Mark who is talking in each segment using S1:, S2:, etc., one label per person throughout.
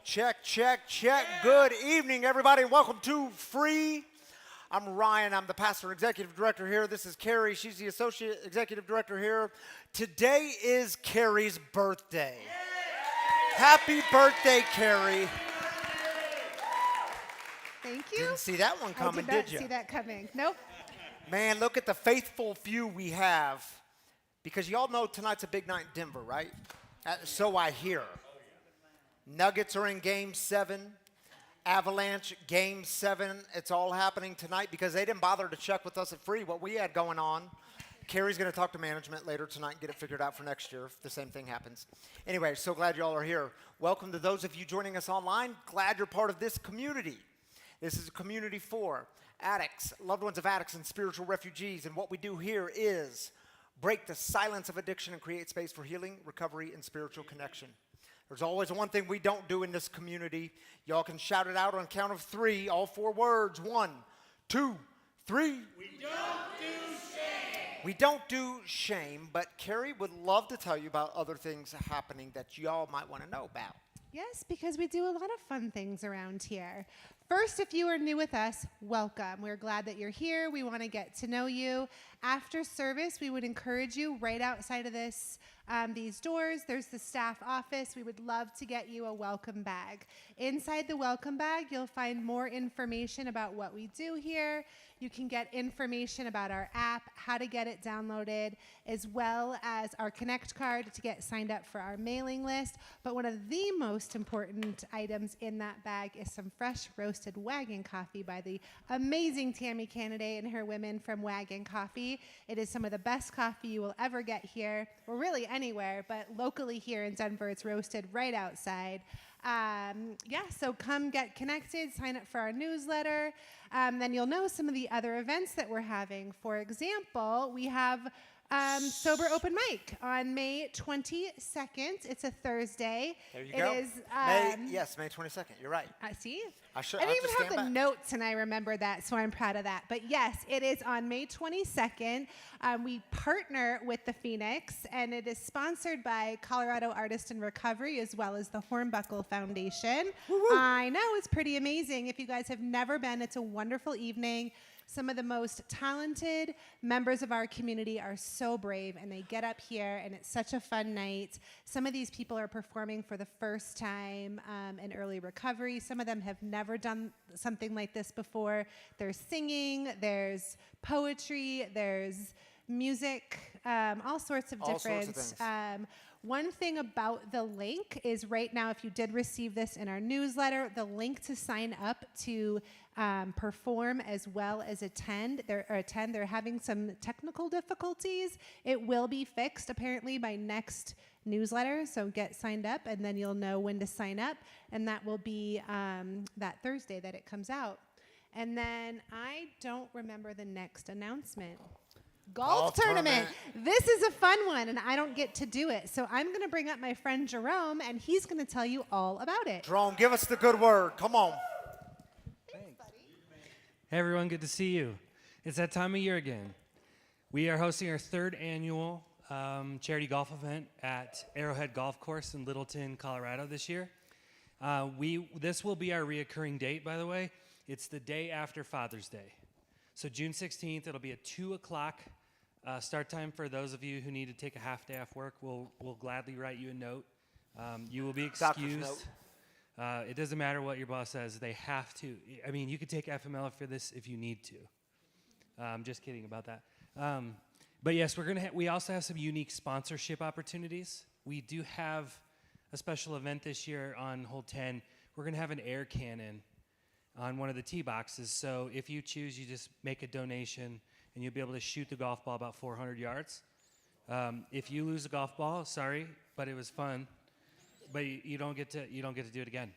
S1: Check, check, check. Good evening, everybody. Welcome to Free. I'm Ryan. I'm the pastor and executive director here. This is Carrie. She's the associate executive director here. Today is Carrie's birthday. Happy birthday, Carrie.
S2: Thank you.
S1: Didn't see that one coming,
S2: I did
S1: you?
S2: not see that coming. Nope.
S1: Man, look at the faithful few we have. Because y'all know tonight's a big night in Denver, right? So I hear. Nuggets are in Game 7. Avalanche, Game 7. It's all happening tonight because they didn't bother to check with us at Free what we had going on. Carrie's going to talk to management later tonight and get it figured out for next year if the same thing happens. Anyway, so glad you all are here. Welcome to those of you joining us online. Glad you're part of this community. This is a community for addicts, loved ones of addicts, and spiritual refugees. And what we do here is break the silence of addiction and create space for healing, recovery, and spiritual connection. There's always one thing we don't do in this community. Y'all can shout it out on count of 3, all 4 words. 1, 2, 3.
S3: We don't do shame.
S1: We don't do shame, but Carrie would love to tell you about other things happening that y'all might want to know about.
S2: Yes, because we do a lot of fun things around here. First, if you are new with us, welcome. We're glad that you're here. We want to get to know you. After service, we would encourage you right outside of these doors. There's the staff office. We would love to get you a welcome bag. Inside the welcome bag, you'll find more information about what we do here. You can get information about our app, how to get it downloaded, as well as our Connect card to get signed up for our mailing list. But one of the most important items in that bag is some fresh roasted Wagon coffee by the amazing Tammy Cannaday and her women from Wagon Coffee. It is some of the best coffee you will ever get here, or really anywhere, but locally here in Denver, it's roasted right outside. So come get connected, sign up for our newsletter. Then you'll know some of the other events that we're having. For example, we have Sober Open Mic on May 22nd. It's a Thursday.
S1: There you go.
S2: It is,
S1: May 22nd. You're right.
S2: See?
S1: I
S2: didn't even have the notes, and I remember that, so I'm proud of that. But yes, it is on May 22nd. We partner with the Phoenix, and it is sponsored by Colorado Artist in Recovery as well as the Hornbuckle Foundation.
S1: Woo-woo.
S2: I know, it's pretty amazing. If you guys have never been, it's a wonderful evening. Some of the most talented members of our community are so brave, and they get up here, and it's such a fun night. Some of these people are performing for the first time in early recovery. Some of them have never done something like this before. There's singing, there's poetry, there's music, all sorts of different
S1: things.
S2: One thing about the link is right now, if you did receive this in our newsletter, the link to sign up to perform as well as attend. They're having some technical difficulties. It will be fixed apparently by next newsletter, so get signed up and then you'll know when to sign up, and that will be that Thursday that it comes out. And then I don't remember the next announcement. Golf tournament. This is a fun one, and I don't get to do it. So I'm going to bring up my friend Jerome, and he's going to tell you all about it.
S1: Jerome, give us the good word. Come on.
S2: Thanks, buddy.
S3: Hey, everyone. Good to see you. It's that time of year again. We are hosting our 3rd annual charity golf event at Arrowhead Golf Course in Littleton, Colorado this year. This will be our reoccurring date, by the way. It's the day after Father's Day. So June 16th, it'll be a 2 o'clock start time for those of you who need to take a half day off work. We'll gladly write you a note. You will be excused. It doesn't matter what your boss says. They have to. I mean, you could take FMLA for this if you need to. I'm just kidding about that. But yes, we also have some unique sponsorship opportunities. We do have a special event this year on hole 10. We're going to have an air cannon on one of the tee boxes. So if you choose, you just make a donation, and you'll be able to shoot the golf ball about 400 yards. If you lose a golf ball, sorry, but it was fun. But you don't get to do it again.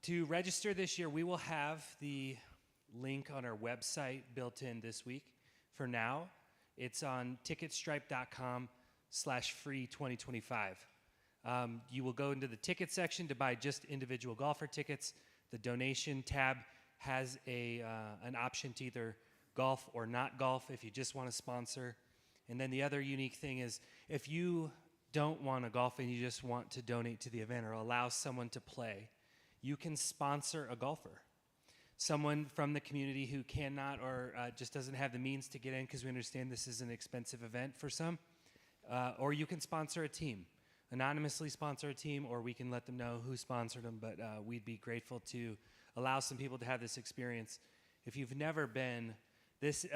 S3: To register this year, we will have the link on our website built in this week. For now, it's on ticketstripe.com/free2025. You will go into the ticket section to buy just individual golfer tickets. The donation tab has an option to either golf or not golf if you just want to sponsor. And then the other unique thing is if you don't want to golf and you just want to donate to the event or allow someone to play, you can sponsor a golfer. Someone from the community who cannot or just doesn't have the means to get in, because we understand this is an expensive event for some, or you can sponsor a team, anonymously sponsor a team, or we can let them know who sponsored them, but we'd be grateful to allow some people to have this experience. If you've never been, this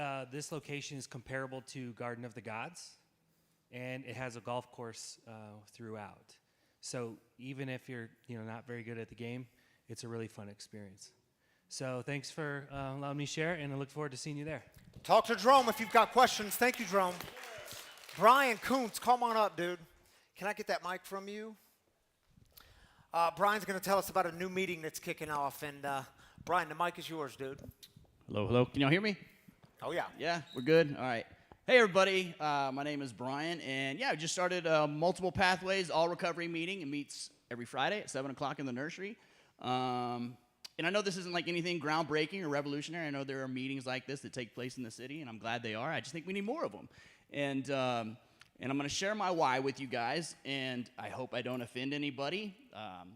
S3: location is comparable to Garden of the Gods, and it has a golf course throughout. So even if you're not very good at the game, it's a really fun experience. So thanks for allowing me to share, and I look forward to seeing you there.
S1: Talk to Jerome if you've got questions. Thank you, Jerome. Brian Kuntz, come on up, dude. Can I get that mic from you? Brian's going to tell us about a new meeting that's kicking off. And Brian, the mic is yours, dude.
S4: Hello, hello. Can y'all hear me?
S1: Oh, yeah.
S4: Yeah, we're good? All right. Hey, everybody. My name is Brian. And, yeah, I just started Multiple Pathways All Recovery meeting. It meets every Friday at 7 o'clock in the nursery. And I know this isn't like anything groundbreaking or revolutionary. I know there are meetings like this that take place in the city, and I'm glad they are. I just think we need more of them. And I'm going to share my why with you guys, and I hope I don't offend anybody.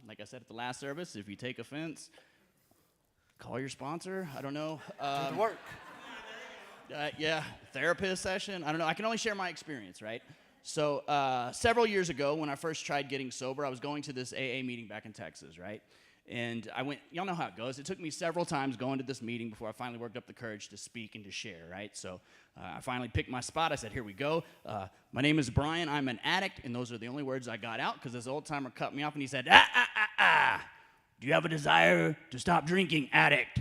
S4: Like I said at the last service, if you take offense, call your sponsor. I don't know.
S1: Do the work.
S4: Yeah, therapist session. I don't know. I can only share my experience, right? So several years ago, when I first tried getting sober, I was going to this AA meeting back in Texas, right? And I went, y'all know how it goes. It took me several times going to this meeting before I finally worked up the courage to speak and to share, right? So I finally picked my spot. I said, here we go. My name is Brian. I'm an addict. And those are the only words I got out because this old timer cut me off and he said, do you have a desire to stop drinking, addict?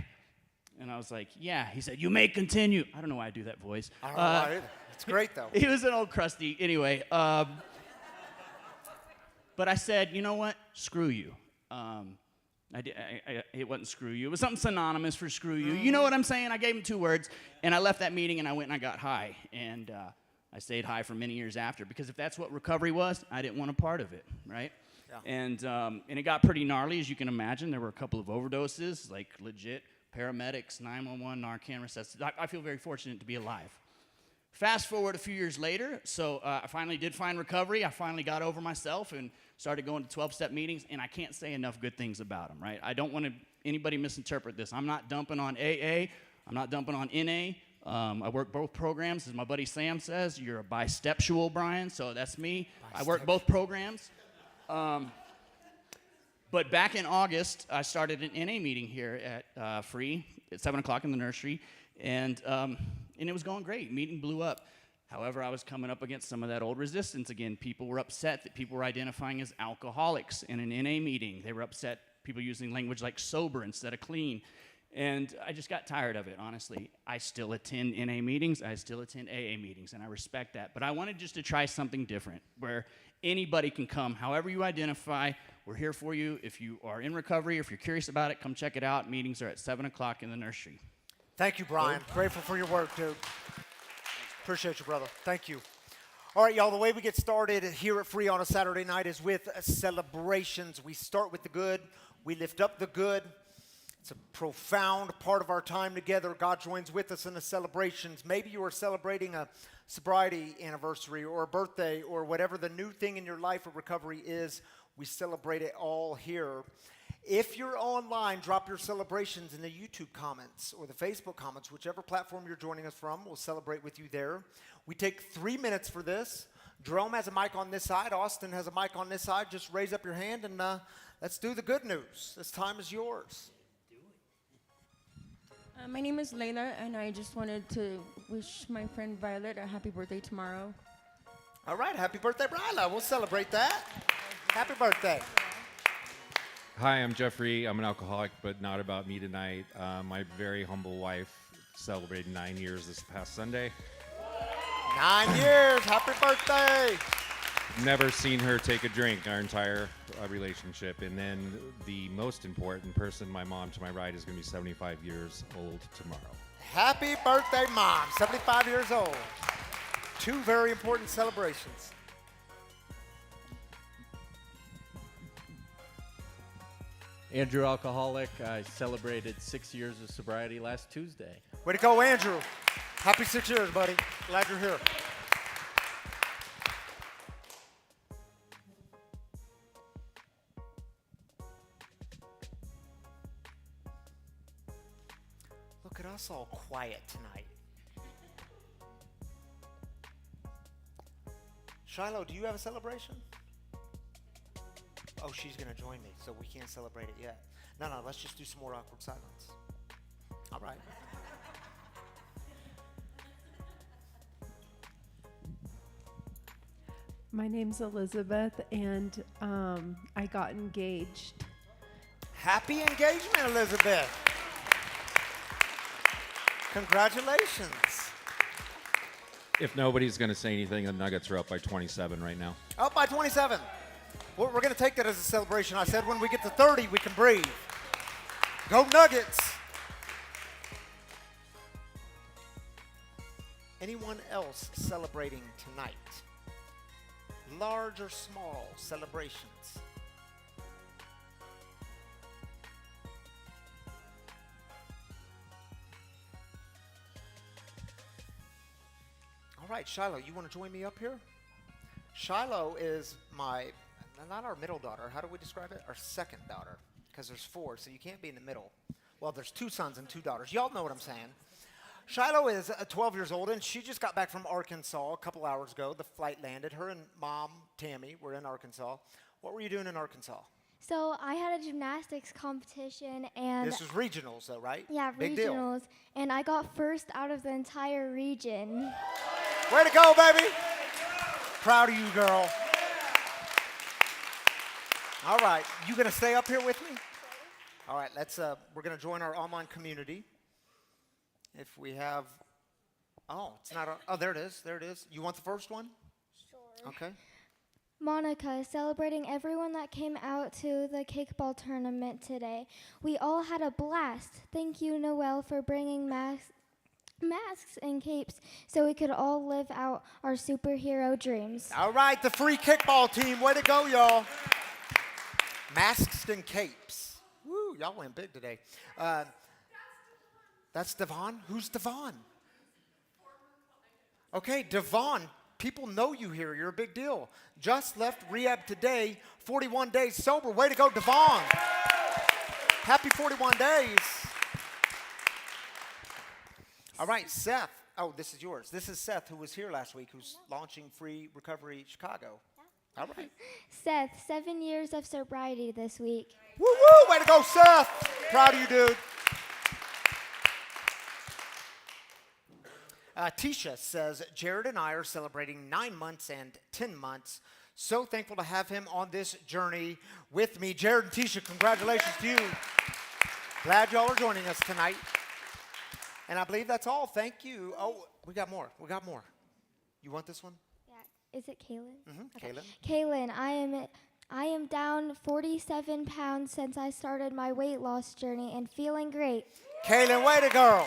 S4: And I was like, yeah. He said, you may continue. I don't know why I do that voice.
S1: I don't know why either. It's great, though.
S4: He was an old crusty. Anyway, but I said, you know what? Screw you. It wasn't screw you. It was something synonymous for screw you. You know what I'm saying? I gave him 2 words, and I left that meeting, and I went and I got high. And I stayed high for many years after, because if that's what recovery was, I didn't want a part of it, right? Yeah. And it got pretty gnarly, as you can imagine. There were a couple of overdoses, like legit paramedics, 911, Narcan resuscitation. I feel very fortunate to be alive. Fast forward a few years later, so I finally did find recovery. I finally got over myself and started going to 12-step meetings, and I can't say enough good things about them, right? I don't want anybody misinterpret this. I'm not dumping on AA. I'm not dumping on NA. I work both programs. As my buddy Sam says, you're a bisteptual, Brian, so that's me. I work both programs. But back in August, I started an NA meeting here at Free at 7 o'clock in the nursery, and it was going great. Meeting blew up. However, I was coming up against some of that old resistance again. People were upset that people were identifying as alcoholics in an NA meeting. They were upset people using language like sober instead of clean. And I just got tired of it, honestly. I still attend NA meetings. I still attend AA meetings, and I respect that. But I wanted just to try something different where anybody can come. However you identify, we're here for you. If you are in recovery, if you're curious about it, come check it out. Meetings are at 7 o'clock in the nursery.
S1: Thank you, Brian. Grateful for your work, dude. Appreciate you, brother. Thank you. All right, y'all, the way we get started here at Free on a Saturday night is with celebrations. We start with the good. We lift up the good. It's a profound part of our time together. God joins with us in the celebrations. Maybe you are celebrating a sobriety anniversary or a birthday or whatever the new thing in your life of recovery is. We celebrate it all here. If you're online, drop your celebrations in the YouTube comments or the Facebook comments, whichever platform you're joining us from. We'll celebrate with you there. We take 3 minutes for this. Jerome has a mic on this side. Austin has a mic on this side. Just raise up your hand and let's do the good news. This time is yours.
S5: My name is Layla, and I just wanted to wish my friend Violet a happy birthday tomorrow.
S1: All right, happy birthday, Bryla. We'll celebrate that. Happy birthday.
S6: Hi, I'm Jeffrey. I'm an alcoholic, but not about me tonight. My very humble wife celebrated 9 years this past Sunday.
S1: 9 years. Happy birthday.
S6: Never seen her take a drink our entire relationship. And then the most important person, my mom to my right, is going to be 75 years old tomorrow.
S1: Happy birthday, Mom. 75 years old. 2 very important celebrations.
S7: Andrew, alcoholic. I celebrated 6 years of sobriety last Tuesday.
S1: Way to go, Andrew. Happy 6 years, buddy. Glad you're here. Look at us all quiet tonight. Shiloh, do you have a celebration? Oh, she's going to join me, so we can't celebrate it yet. No, let's just do some more awkward silence. All right.
S8: My name's Elizabeth, and I got engaged.
S1: Happy engagement, Elizabeth. Congratulations.
S6: If nobody's going to say anything, the Nuggets are up by 27 right now.
S1: Up by 27. We're going to take that as a celebration. I said when we get to 30, we can breathe. Go Nuggets. Anyone else celebrating tonight? Large or small celebrations? All right, Shiloh, you want to join me up here? Shiloh is not our middle daughter. How do we describe it? Our second daughter, because there's 4, so you can't be in the middle. Well, there's 2 sons and 2 daughters. Y'all know what I'm saying. Shiloh is 12 years old, and she just got back from Arkansas a couple hours ago. The flight landed. Her and Mom, Tammy, were in Arkansas. What were you doing in Arkansas?
S9: So I had a gymnastics competition, and
S1: This was regionals, though, right?
S9: yeah,
S1: Big deal.
S9: regionals, and I got first out of the entire region.
S1: Way to go, baby. Proud of you, girl. All right, you gonna stay up here with me? All right, we're gonna join our online community. If we have, it's not, there it is. You want the first one?
S9: Sure.
S1: Okay.
S9: Monica, celebrating everyone that came out to the kickball tournament today. We all had a blast. Thank you, Noelle, for bringing masks and capes so we could all live out our superhero dreams.
S1: All right, the free kickball team, way to go, y'all. Masks and capes. Woo, y'all went big today. That's Devon? Who's Devon? Okay, Devon, people know you here. You're a big deal. Just left rehab today, 41 days sober. Way to go, Devon. Happy 41 days. All right, Seth. Oh, this is yours. This is Seth, who was here last week, who's launching Free Recovery Chicago. All right.
S9: Seth, 7 years of sobriety this week.
S1: Woo, woo, way to go, Seth. Proud of you, dude. Tisha says, Jared and I are celebrating 9 months and 10 months. So thankful to have him on this journey with me. Jared and Tisha, congratulations to you. Glad y'all are joining us tonight. And I believe that's all. Thank you. Oh, we got more. You want this one?
S9: Yeah. Is it Kaylin?
S1: Mm-hmm. Okay.
S9: Kaylin, I am down 47 pounds since I started my weight loss journey and feeling great.
S1: Kaylin, way to go.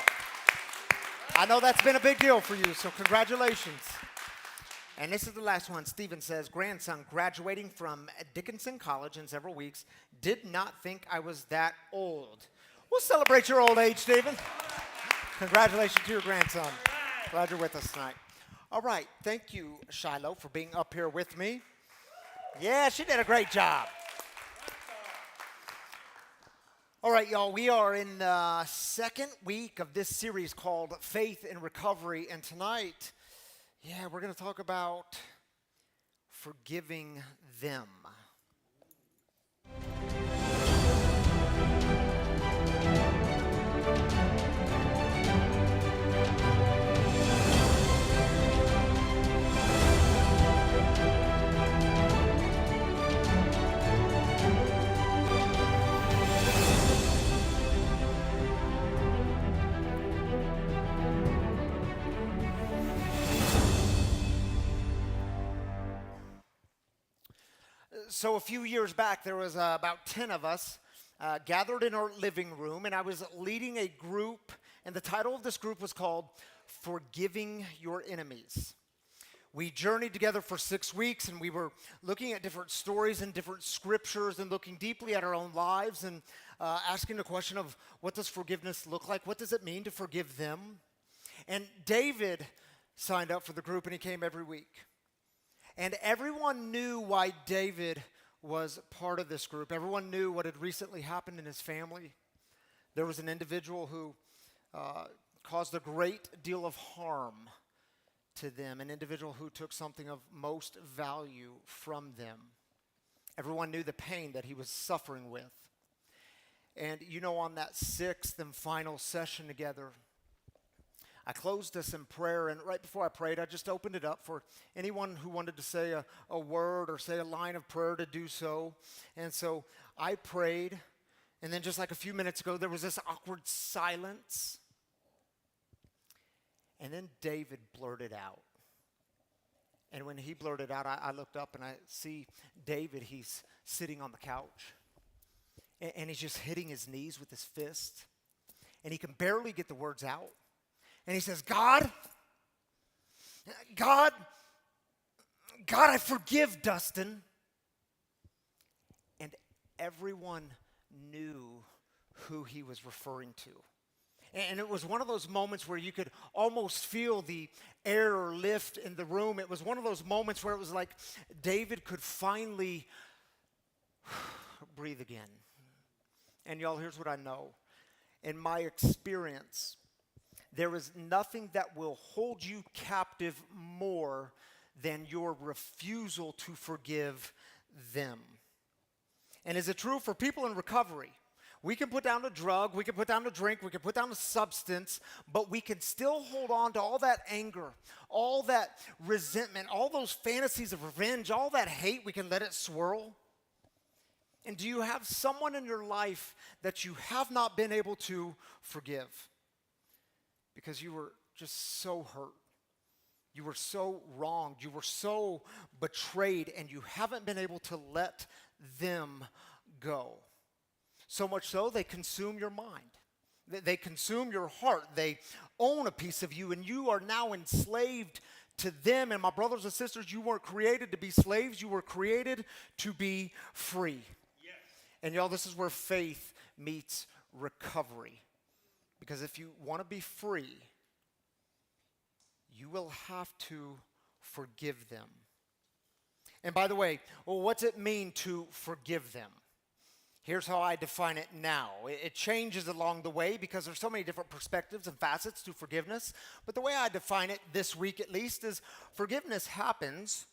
S1: I know that's been a big deal for you, so congratulations. And this is the last one. Stephen says, grandson graduating from Dickinson College in several weeks. Did not think I was that old. We'll celebrate your old age, Stephen. Congratulations to your grandson. Glad you're with us tonight. All right. Thank you, Shiloh, for being up here with me. Yeah, she did a great job. All right, y'all, we are in the second week of this series called Faith in Recovery, and tonight, we're going to talk about forgiving them. So a few years back, there was about 10 of us gathered in our living room, and I was leading a group, and the title of this group was called Forgiving Your Enemies. We journeyed together for 6 weeks, and we were looking at different stories and different scriptures and looking deeply at our own lives and asking the question of what does forgiveness look like? What does it mean to forgive them? And David signed up for the group, and he came every week. And everyone knew why David was part of this group. Everyone knew what had recently happened in his family. There was an individual who caused a great deal of harm to them, an individual who took something of most value from them. Everyone knew the pain that he was suffering with. And on that sixth and final session together, I closed us in prayer, and right before I prayed, I just opened it up for anyone who wanted to say a word or say a line of prayer to do so. And so I prayed, and then just like a few minutes ago, there was this awkward silence. And then David blurted out. And when he blurted out, I looked up and I see David, he's sitting on the couch. And he's just hitting his knees with his fist. And he can barely get the words out. And he says, God, I forgive Dustin. And everyone knew who he was referring to. And it was one of those moments where you could almost feel the air lift in the room. It was one of those moments where it was like David could finally breathe again. And y'all, here's what I know. In my experience, there is nothing that will hold you captive more than your refusal to forgive them. And is it true for people in recovery? We can put down a drug, we can put down a drink, we can put down a substance, but we can still hold on to all that anger, all that resentment, all those fantasies of revenge, all that hate, we can let it swirl. And do you have someone in your life that you have not been able to forgive? Because you were just so hurt. You were so wronged. You were so betrayed, and you haven't been able to let them go. So much so, they consume your mind. They consume your heart. They own a piece of you, and you are now enslaved to them. And my brothers and sisters, you weren't created to be slaves. You were created to be free. Yes. And y'all, this is where faith meets recovery. Because if you want to be free, you will have to forgive them. And by the way, what's it mean to forgive them? Here's how I define it now. It changes along the way because there's so many different perspectives and facets to forgiveness. But the way I define it this week at least is forgiveness happens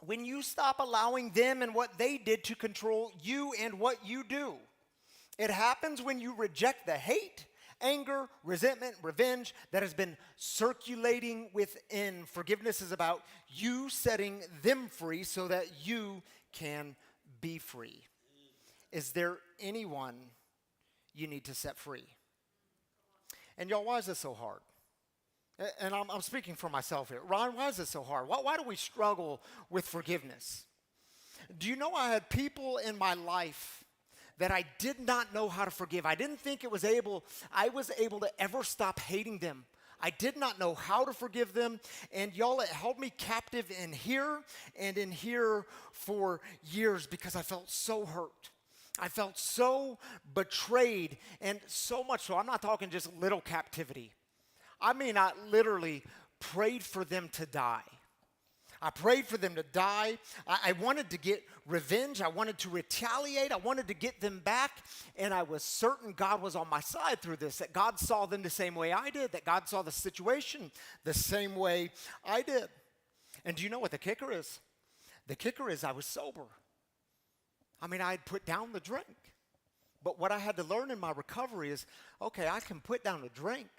S1: when you stop allowing them and what they did to control you and what you do. It happens when you reject the hate, anger, resentment, revenge that has been circulating within. Forgiveness is about you setting them free so that you can be free. Is there anyone you need to set free? And y'all, why is this so hard? And I'm speaking for myself here. Ryan, why is this so hard? Why do we struggle with forgiveness? Do you know I had people in my life that I did not know how to forgive? I didn't think I was able to ever stop hating them. I did not know how to forgive them, and y'all, it held me captive in here and in here for years because I felt so hurt. I felt so betrayed, and so much so, I'm not talking just little captivity. I mean, I literally prayed for them to die. I prayed for them to die. I wanted to get revenge. I wanted to retaliate. I wanted to get them back. And I was certain God was on my side through this, that God saw them the same way I did, that God saw the situation the same way I did. And do you know what the kicker is? The kicker is I was sober. I mean, I had put down the drink. But what I had to learn in my recovery is, okay, I can put down the drink,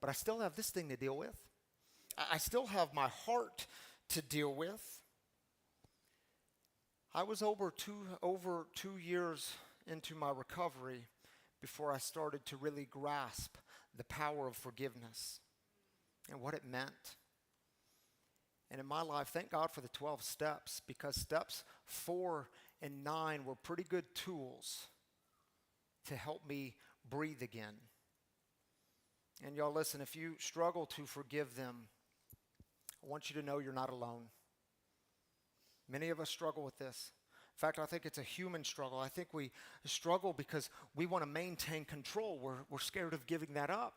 S1: but I still have this thing to deal with. I still have my heart to deal with. I was over 2 years into my recovery before I started to really grasp the power of forgiveness and what it meant. And in my life, thank God for the 12 steps, because steps 4 and 9 were pretty good tools to help me breathe again. And y'all, listen, if you struggle to forgive them, I want you to know you're not alone. Many of us struggle with this. In fact, I think it's a human struggle. I think we struggle because we want to maintain control. We're scared of giving that up.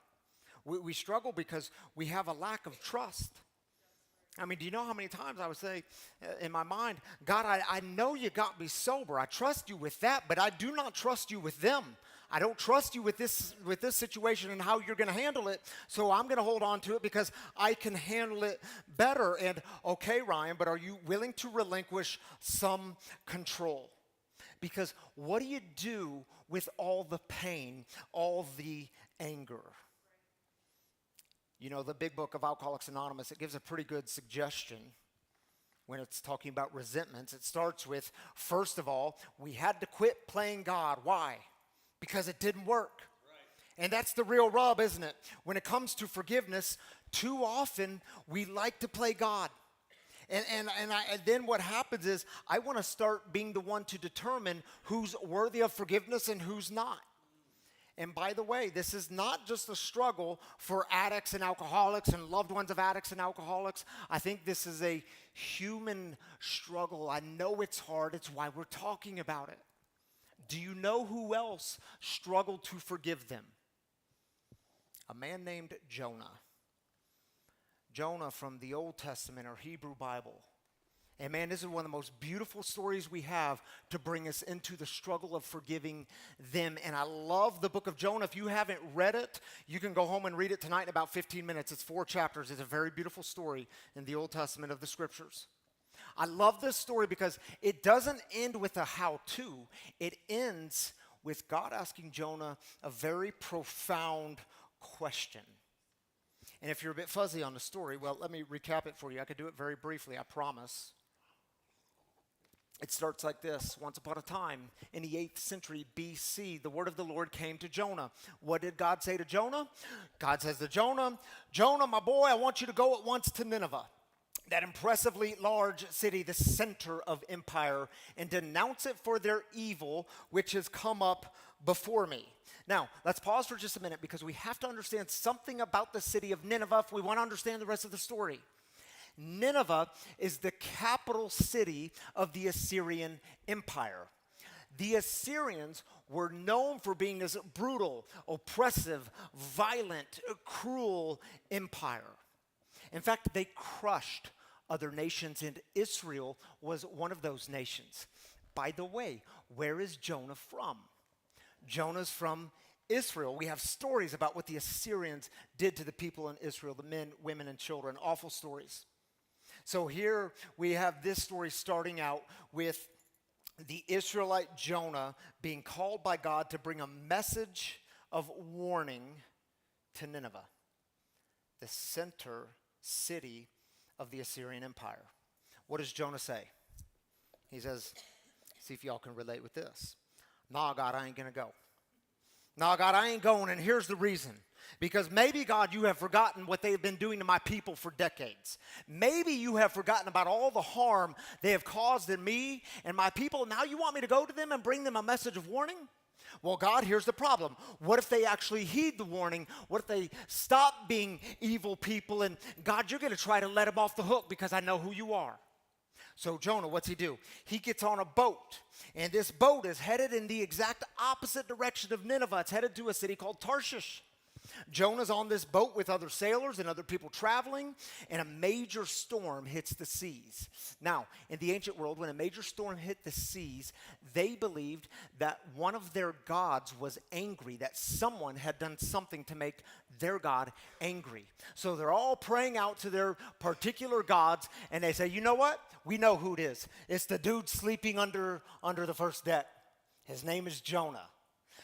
S1: We struggle because we have a lack of trust. I mean, do you know how many times I would say in my mind, God, I know you got me sober. I trust you with that, but I do not trust you with them. I don't trust you with this situation and how you're going to handle it, so I'm going to hold on to it because I can handle it better. And okay, Ryan, but are you willing to relinquish some control? Because what do you do with all the pain, all the anger? You know, the big book of Alcoholics Anonymous, it gives a pretty good suggestion when it's talking about resentments. It starts with, first of all, we had to quit playing God. Why? Because it didn't work. Right. And that's the real rub, isn't it? When it comes to forgiveness, too often we like to play God. And then what happens is I want to start being the one to determine who's worthy of forgiveness and who's not. And by the way, this is not just a struggle for addicts and alcoholics and loved ones of addicts and alcoholics. I think this is a human struggle. I know it's hard. It's why we're talking about it. Do you know who else struggled to forgive them? A man named Jonah. Jonah from the Old Testament or Hebrew Bible. And man, this is one of the most beautiful stories we have to bring us into the struggle of forgiving them. And I love the book of Jonah. If you haven't read it, you can go home and read it tonight in about 15 minutes. It's 4 chapters. It's a very beautiful story in the Old Testament of the Scriptures. I love this story because it doesn't end with a how-to. It ends with God asking Jonah a very profound question. And if you're a bit fuzzy on the story, well, let me recap it for you. I could do it very briefly, I promise. It starts like this. Once upon a time, in the 8th century BC, the word of the Lord came to Jonah. What did God say to Jonah? God says to Jonah, Jonah, my boy, I want you to go at once to Nineveh, that impressively large city, the center of empire, and denounce it for their evil, which has come up before me. Now, let's pause for just a minute because we have to understand something about the city of Nineveh if we want to understand the rest of the story. Nineveh is the capital city of the Assyrian Empire. The Assyrians were known for being this brutal, oppressive, violent, cruel empire. In fact, they crushed other nations, and Israel was one of those nations. By the way, where is Jonah from? Jonah's from Israel. We have stories about what the Assyrians did to the people in Israel, the men, women, and children, awful stories. So here we have this story starting out with the Israelite Jonah being called by God to bring a message of warning to Nineveh, the center city of the Assyrian Empire. What does Jonah say? He says, see if y'all can relate with this. Nah, God, I ain't going to go. Nah, God, I ain't going, and here's the reason. Because maybe, God, you have forgotten what they have been doing to my people for decades. Maybe you have forgotten about all the harm they have caused in me and my people. Now you want me to go to them and bring them a message of warning? Well, God, here's the problem. What if they actually heed the warning? What if they stop being evil people? And God, you're going to try to let them off the hook because I know who you are. So Jonah, what's he do? He gets on a boat, and this boat is headed in the exact opposite direction of Nineveh. It's headed to a city called Tarshish. Jonah's on this boat with other sailors and other people traveling, and a major storm hits the seas. Now, in the ancient world, when a major storm hit the seas, they believed that one of their gods was angry, that someone had done something to make their god angry. So they're all praying out to their particular gods, and they say, you know what? We know who it is. It's the dude sleeping under the first deck. His name is Jonah.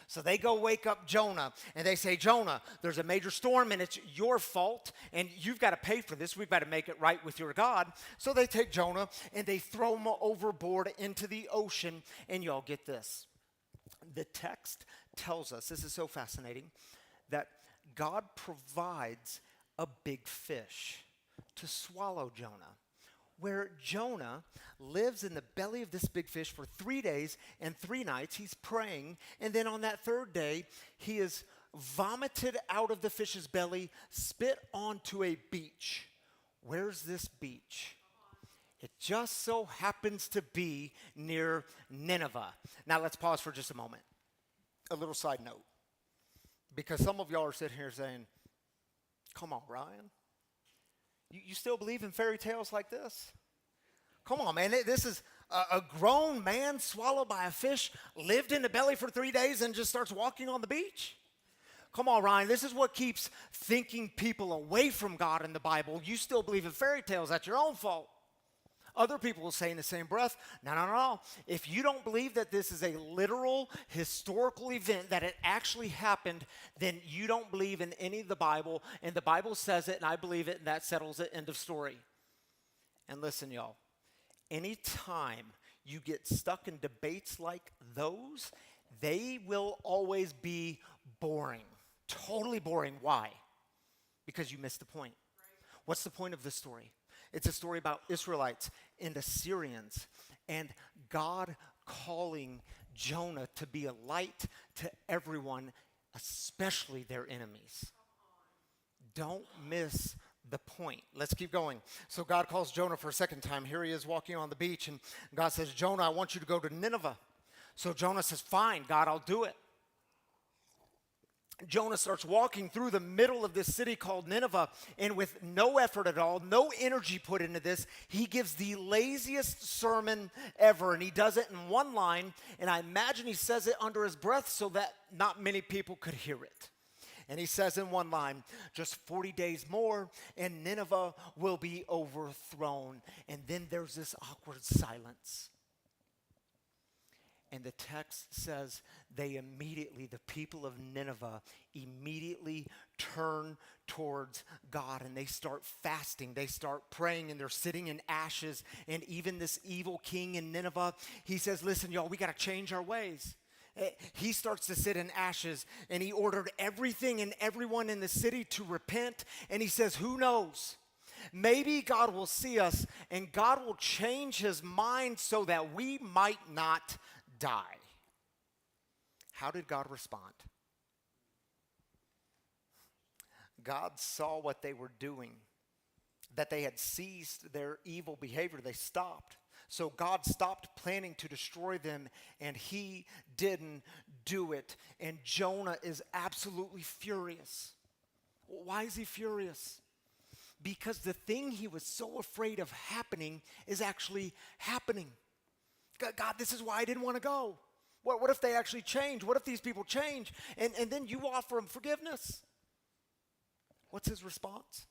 S1: So they go wake up Jonah, and they say, Jonah, there's a major storm, and it's your fault, and you've got to pay for this. We've got to make it right with your God. So they take Jonah, and they throw him overboard into the ocean, and y'all get this. The text tells us, this is so fascinating, that God provides a big fish to swallow Jonah, where Jonah lives in the belly of this big fish for 3 days and 3 nights. He's praying, and then on that 3rd day, he is vomited out of the fish's belly, spit onto a beach. Where's this beach? It just so happens to be near Nineveh. Now let's pause for just a moment. A little side note, because some of y'all are sitting here saying, come on, Ryan. You still believe in fairy tales like this? Come on, man. This is a grown man swallowed by a fish, lived in the belly for 3 days, and just starts walking on the beach. Come on, Ryan. This is what keeps thinking people away from God in the Bible. You still believe in fairy tales. That's your own fault. Other people will say in the same breath, no. If you don't believe that this is a literal historical event, that it actually happened, then you don't believe in any of the Bible. And the Bible says it, and I believe it, and that settles it. End of story. And listen, y'all. Anytime you get stuck in debates like those, they will always be boring. Totally boring. Why? Because you missed the point. What's the point of this story? It's a story about Israelites and Assyrians and God calling Jonah to be a light to everyone, especially their enemies. Don't miss the point. Let's keep going. So God calls Jonah for a second time. Here he is walking on the beach, and God says, Jonah, I want you to go to Nineveh. So Jonah says, fine, God, I'll do it. Jonah starts walking through the middle of this city called Nineveh, and with no effort at all, no energy put into this, he gives the laziest sermon ever, and he does it in one line, and I imagine he says it under his breath so that not many people could hear it. And he says in one line, just 40 days more, and Nineveh will be overthrown. And then there's this awkward silence. And the text says the people of Nineveh immediately turn towards God, and they start fasting. They start praying, and they're sitting in ashes. And even this evil king in Nineveh, he says, listen, y'all, we got to change our ways. He starts to sit in ashes, and he ordered everything and everyone in the city to repent. And he says, who knows? Maybe God will see us, and God will change his mind so that we might not die. How did God respond? God saw what they were doing, that they had ceased their evil behavior. They stopped. So God stopped planning to destroy them, and he didn't do it. And Jonah is absolutely furious. Why is he furious? Because the thing he was so afraid of happening is actually happening. God, this is why I didn't want to go. What if they actually change? What if these people change? And then you offer them forgiveness. What's his response?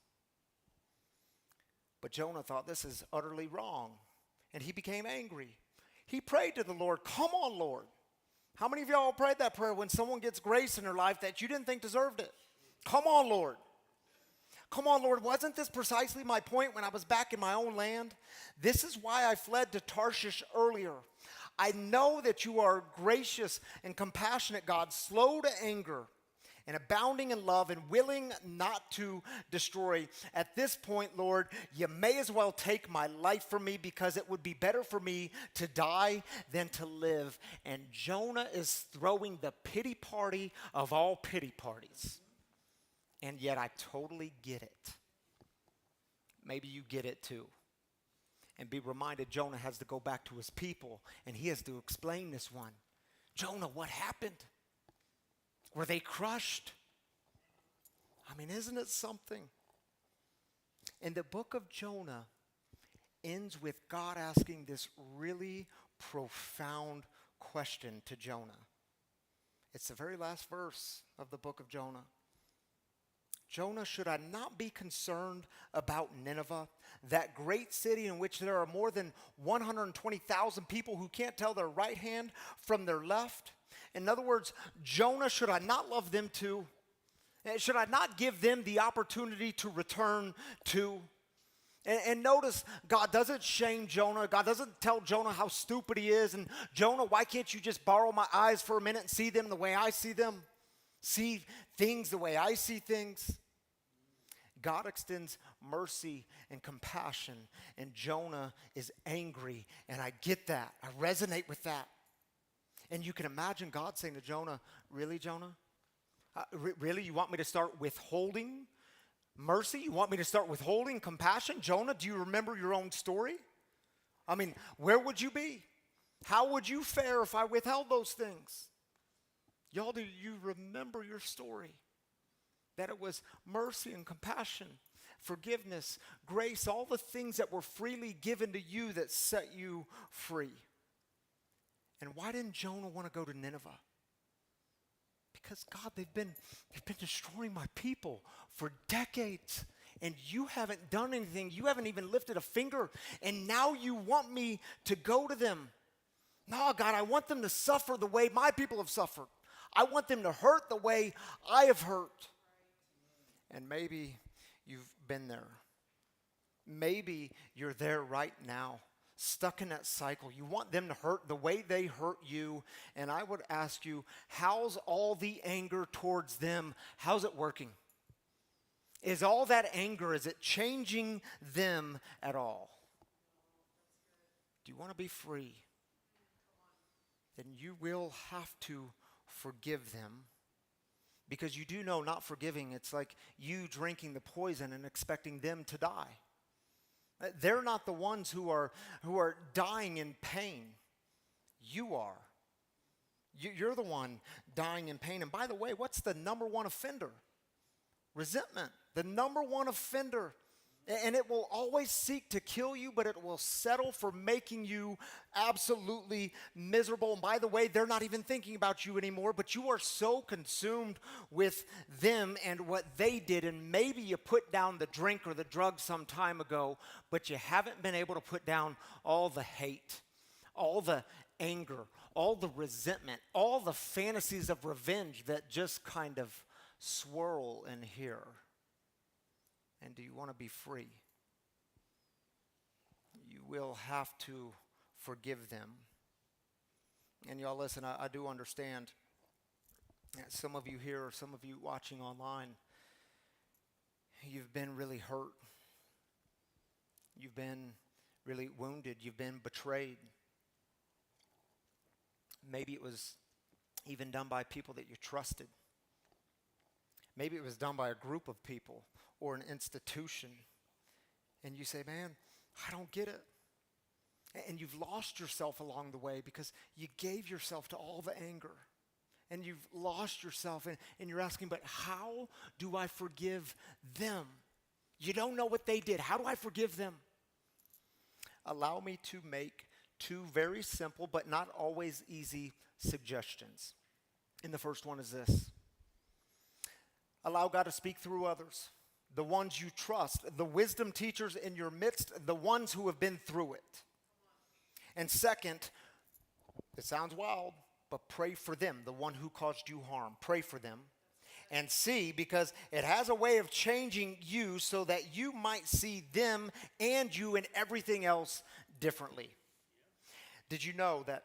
S1: But Jonah thought this is utterly wrong. And he became angry. He prayed to the Lord, come on, Lord. How many of y'all prayed that prayer when someone gets grace in their life that you didn't think deserved it? Come on, Lord. Come on, Lord. Wasn't this precisely my point when I was back in my own land? This is why I fled to Tarshish earlier. I know that you are gracious and compassionate, God, slow to anger and abounding in love and willing not to destroy. At this point, Lord, you may as well take my life from me, because it would be better for me to die than to live. And Jonah is throwing the pity party of all pity parties. And yet I totally get it. Maybe you get it too. And be reminded, Jonah has to go back to his people, and he has to explain this one. Jonah, what happened? Were they crushed? I mean, isn't it something? And the book of Jonah ends with God asking this really profound question to Jonah. It's the very last verse of the book of Jonah. Jonah, should I not be concerned about Nineveh, that great city in which there are more than 120,000 people who can't tell their right hand from their left? In other words, Jonah, should I not love them too? Should I not give them the opportunity to return too? And notice, God doesn't shame Jonah. God doesn't tell Jonah how stupid he is. And Jonah, why can't you just borrow my eyes for a minute and see them the way I see them? See things the way I see things? God extends mercy and compassion, and Jonah is angry, and I get that. I resonate with that. And you can imagine God saying to Jonah, really, Jonah? Really? You want me to start withholding mercy? You want me to start withholding compassion? Jonah, do you remember your own story? I mean, where would you be? How would you fare if I withheld those things? Y'all, do you remember your story? That it was mercy and compassion forgiveness, grace, all the things that were freely given to you that set you free. And why didn't Jonah want to go to Nineveh? Because God, they've been destroying my people for decades. And you haven't done anything. You haven't even lifted a finger. And now you want me to go to them. No, God, I want them to suffer the way my people have suffered. I want them to hurt the way I have hurt. And maybe you've been there. Maybe you're there right now, stuck in that cycle. You want them to hurt the way they hurt you. And I would ask you, how's all the anger towards them? How's it working? Is all that anger, is it changing them at all? Do you want to be free? Then you will have to forgive them. Because you do know not forgiving, it's like you drinking the poison and expecting them to die. They're not the ones who are dying in pain. You are. You're the one dying in pain. And by the way, what's the number one offender? Resentment. The number one offender. And it will always seek to kill you, but it will settle for making you absolutely miserable. And by the way, they're not even thinking about you anymore, but you are so consumed with them and what they did. And maybe you put down the drink or the drug some time ago, but you haven't been able to put down all the hate, all the anger, all the resentment, all the fantasies of revenge that just kind of swirl in here. And do you want to be free? You will have to forgive them. And y'all listen, I do understand that some of you here or some of you watching online, you've been really hurt. You've been really wounded. You've been betrayed. Maybe it was even done by people that you trusted. Maybe it was done by a group of people or an institution. And you say, man, I don't get it. And you've lost yourself along the way because you gave yourself to all the anger. And you've lost yourself and you're asking, but how do I forgive them? You don't know what they did. How do I forgive them? Allow me to make two very simple but not always easy suggestions. And the first one is this. Allow God to speak through others, the ones you trust, the wisdom teachers in your midst, the ones who have been through it. And second, it sounds wild, but pray for them, the one who caused you harm. Pray for them. And see, because it has a way of changing you so that you might see them and you and everything else differently. Did you know that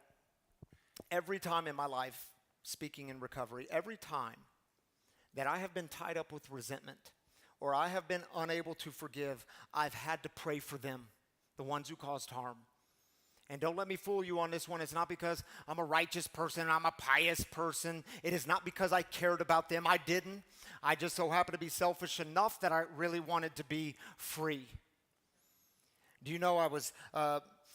S1: every time in my life, speaking in recovery, every time that I have been tied up with resentment or I have been unable to forgive, I've had to pray for them, the ones who caused harm. And don't let me fool you on this one. It's not because I'm a righteous person, I'm a pious person. It is not because I cared about them. I didn't. I just so happened to be selfish enough that I really wanted to be free. Do you know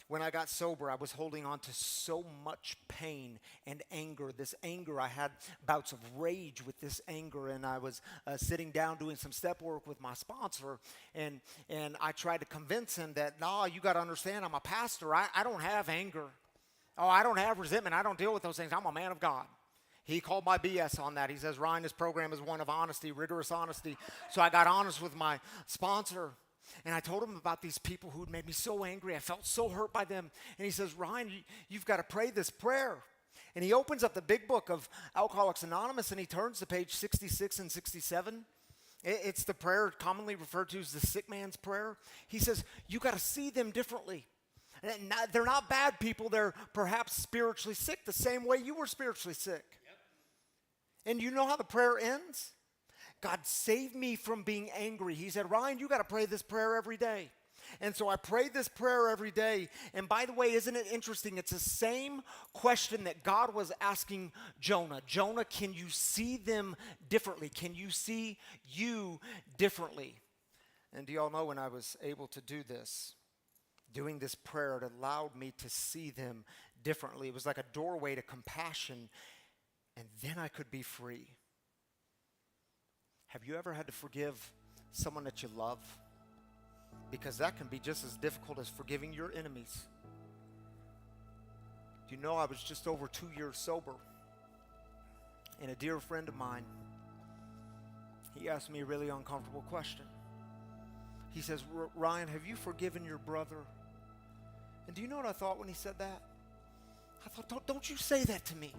S1: when I got sober, I was holding on to so much pain and anger. This anger, I had bouts of rage with this anger, and I was sitting down doing some step work with my sponsor, and I tried to convince him that, no, you got to understand, I'm a pastor. I don't have anger. Oh, I don't have resentment. I don't deal with those things. I'm a man of God. He called my BS on that. He says, Ryan, this program is one of honesty, rigorous honesty. So I got honest with my sponsor. And I told him about these people who had made me so angry. I felt so hurt by them. And he says, Ryan, you've got to pray this prayer. And he opens up the big book of Alcoholics Anonymous and he turns to page 66 and 67. It's the prayer commonly referred to as the sick man's prayer. He says, you got to see them differently. They're not bad people. They're perhaps spiritually sick the same way you were spiritually sick. Yep. And you know how the prayer ends? God, save me from being angry. He said, Ryan, you got to pray this prayer every day. And so I prayed this prayer every day. And by the way, isn't it interesting? It's the same question that God was asking Jonah. Jonah, can you see them differently? Can you see you differently? And do y'all know when I was able to do this, doing this prayer, it allowed me to see them differently. It was like a doorway to compassion. And then I could be free. Have you ever had to forgive someone that you love? because that can be just as difficult as forgiving your enemies. Do you know I was just over 2 years sober, and a dear friend of mine, he asked me a really uncomfortable question. He says, Ryan, have you forgiven your brother? And do you know what I thought when he said that? I thought, don't you say that to me.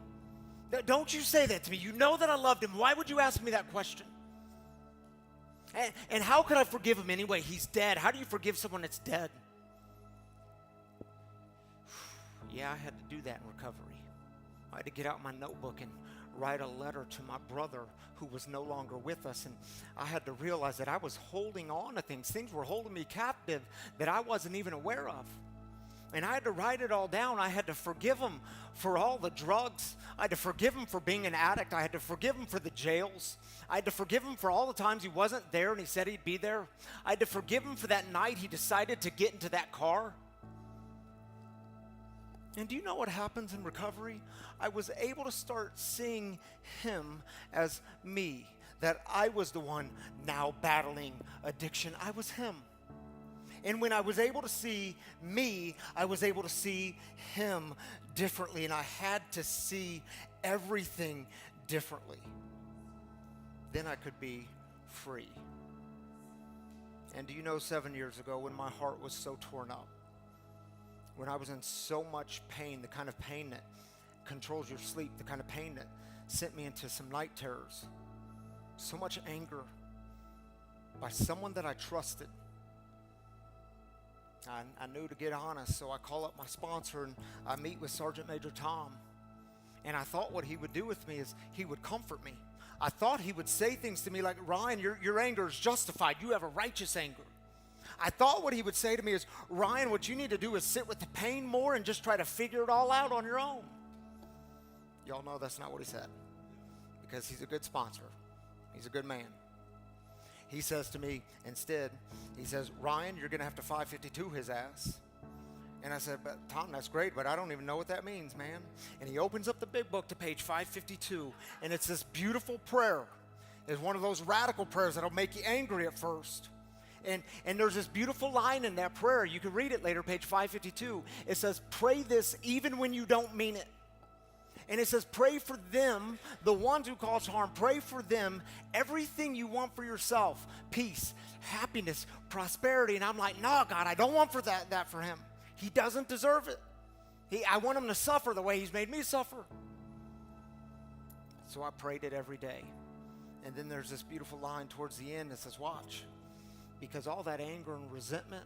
S1: Don't you say that to me. You know that I loved him. Why would you ask me that question? And how could I forgive him anyway? He's dead. How do you forgive someone that's dead? Yeah, I had to do that in recovery. I had to get out my notebook and write a letter to my brother who was no longer with us. And I had to realize that I was holding on to things. Things were holding me captive that I wasn't even aware of. And I had to write it all down. I had to forgive him for all the drugs. I had to forgive him for being an addict. I had to forgive him for the jails. I had to forgive him for all the times he wasn't there and he said he'd be there. I had to forgive him for that night he decided to get into that car. And do you know what happens in recovery? I was able to start seeing him as me, that I was the one now battling addiction. I was him. And when I was able to see me, I was able to see him differently, and I had to see everything differently. Then I could be free. And do you know 7 years ago when my heart was so torn up, when I was in so much pain, the kind of pain that controls your sleep, the kind of pain that sent me into some night terrors, so much anger by someone that I trusted, I knew to get honest, so I call up my sponsor and I meet with Sergeant Major Tom. And I thought what he would do with me is he would comfort me. I thought he would say things to me like, Ryan, your anger is justified. You have a righteous anger. I thought what he would say to me is, Ryan, what you need to do is sit with the pain more and just try to figure it all out on your own. Y'all know that's not what he said, because he's a good sponsor. He's a good man. He says to me instead, he says, Ryan, you're going to have to 552 his ass. And I said, but Tom, that's great, but I don't even know what that means, man. And he opens up the big book to page 552, and it's this beautiful prayer. It's one of those radical prayers that'll make you angry at first. And there's this beautiful line in that prayer. You can read it later, page 552. It says, pray this even when you don't mean it. And it says, pray for them, the ones who cause harm. Pray for them, everything you want for yourself. Peace, happiness, prosperity. And I'm like, no, God, I don't want for that for him. He doesn't deserve it. I want him to suffer the way he's made me suffer. So I prayed it every day. And then there's this beautiful line towards the end that says, watch. Because all that anger and resentment,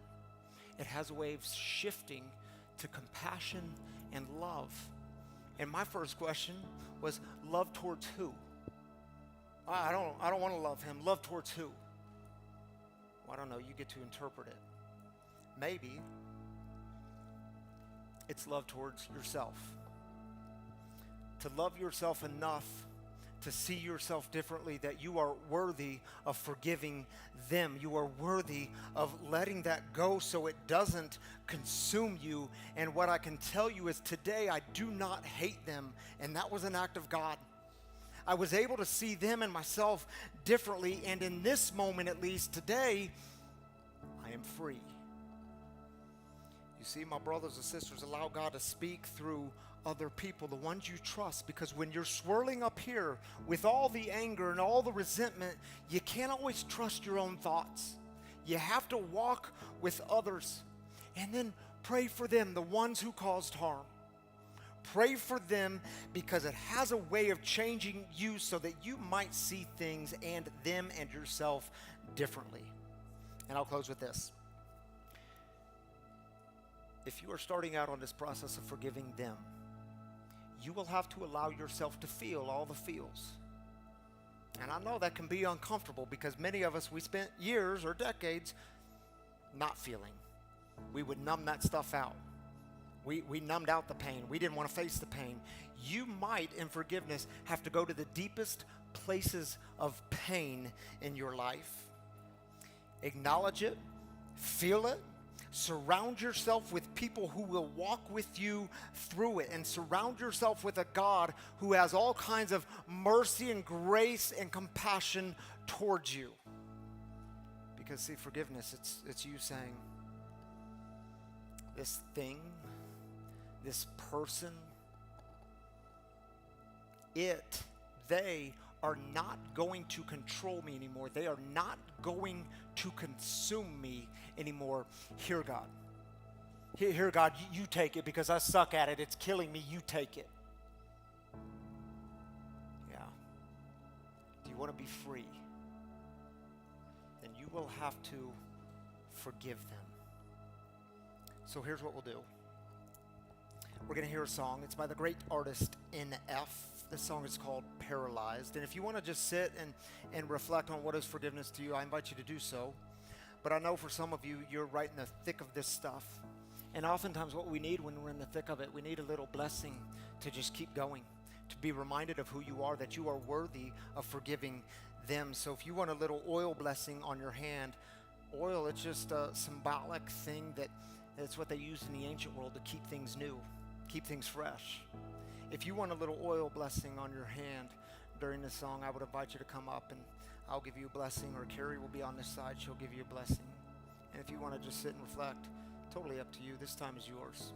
S1: it has a way of shifting to compassion and love. And my first question was, love towards who? I don't want to love him. Love towards who? Well, I don't know. You get to interpret it. Maybe it's love towards yourself. To love yourself enough to see yourself differently, that you are worthy of forgiving them. You are worthy of letting that go so it doesn't consume you. And what I can tell you is today I do not hate them, and that was an act of God. I was able to see them and myself differently, and in this moment, at least today, I am free. You see, my brothers and sisters, allow God to speak through other people, the ones you trust, because when you're swirling up here with all the anger and all the resentment, you can't always trust your own thoughts. You have to walk with others and then pray for them, the ones who caused harm. Pray for them because it has a way of changing you so that you might see things and them and yourself differently. And I'll close with this. If you are starting out on this process of forgiving them, you will have to allow yourself to feel all the feels. And I know that can be uncomfortable because many of us, we spent years or decades not feeling. We would numb that stuff out. We numbed out the pain. We didn't want to face the pain. You might, in forgiveness, have to go to the deepest places of pain in your life. Acknowledge it, feel it. Surround yourself with people who will walk with you through it, and surround yourself with a God who has all kinds of mercy and grace and compassion towards you. Because see, forgiveness, it's you saying, this thing, this person, they are not going to control me anymore. They are not going to consume me anymore. Here, God. Here, God, you take it because I suck at it. It's killing me. You take it. Yeah. Do you want to be free? Then you will have to forgive them. So here's what we'll do. We're going to hear a song. It's by the great artist NF. This song is called Paralyzed. And if you want to just sit and reflect on what is forgiveness to you, I invite you to do so. But I know for some of you, you're right in the thick of this stuff. And oftentimes what we need when we're in the thick of it, we need a little blessing to just keep going, to be reminded of who you are, that you are worthy of forgiving them. So if you want a little oil blessing on your hand, oil, it's just a symbolic thing that's what they used in the ancient world to keep things new, keep things fresh. If you want a little oil blessing on your hand during this song, I would invite you to come up and I'll give you a blessing, or Carrie will be on this side. She'll give you a blessing. And if you want to just sit and reflect, totally up to you. This time is yours.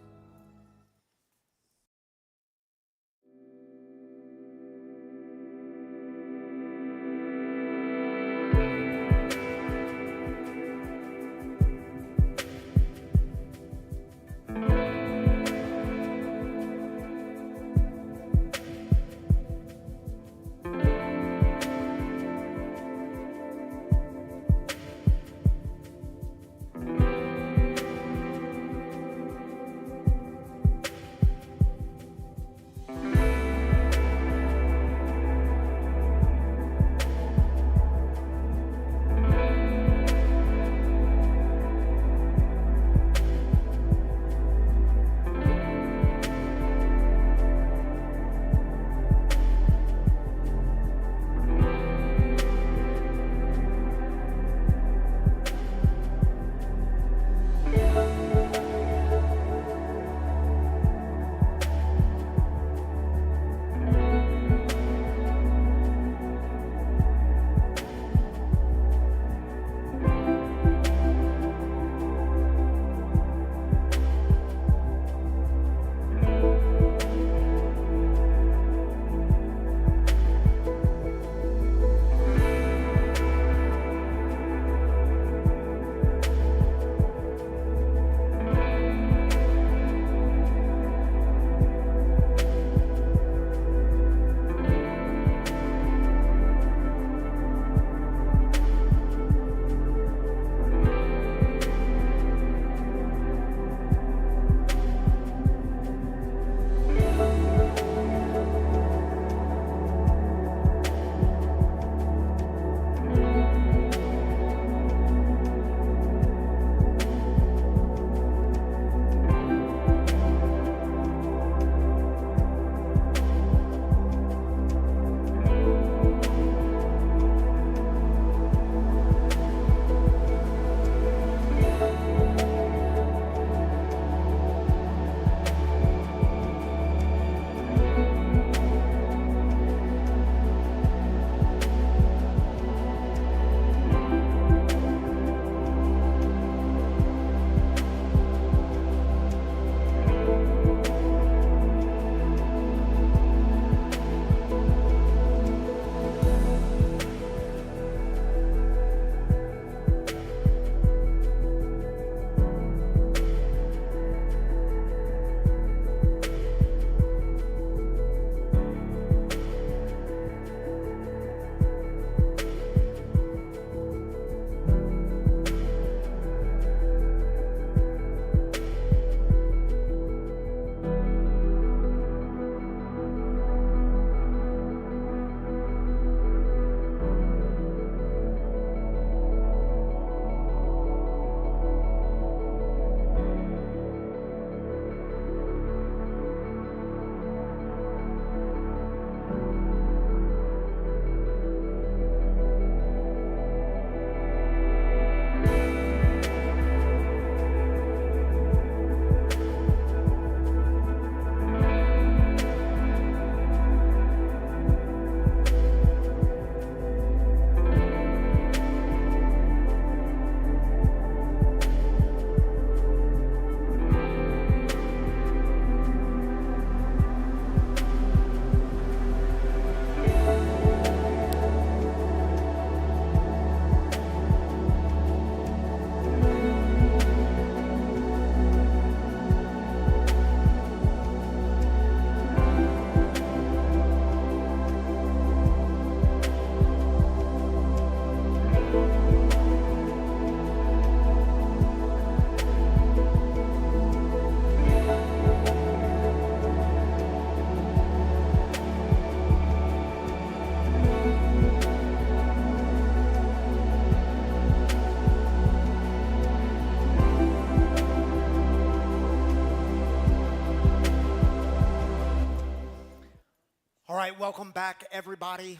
S1: right, welcome back, everybody.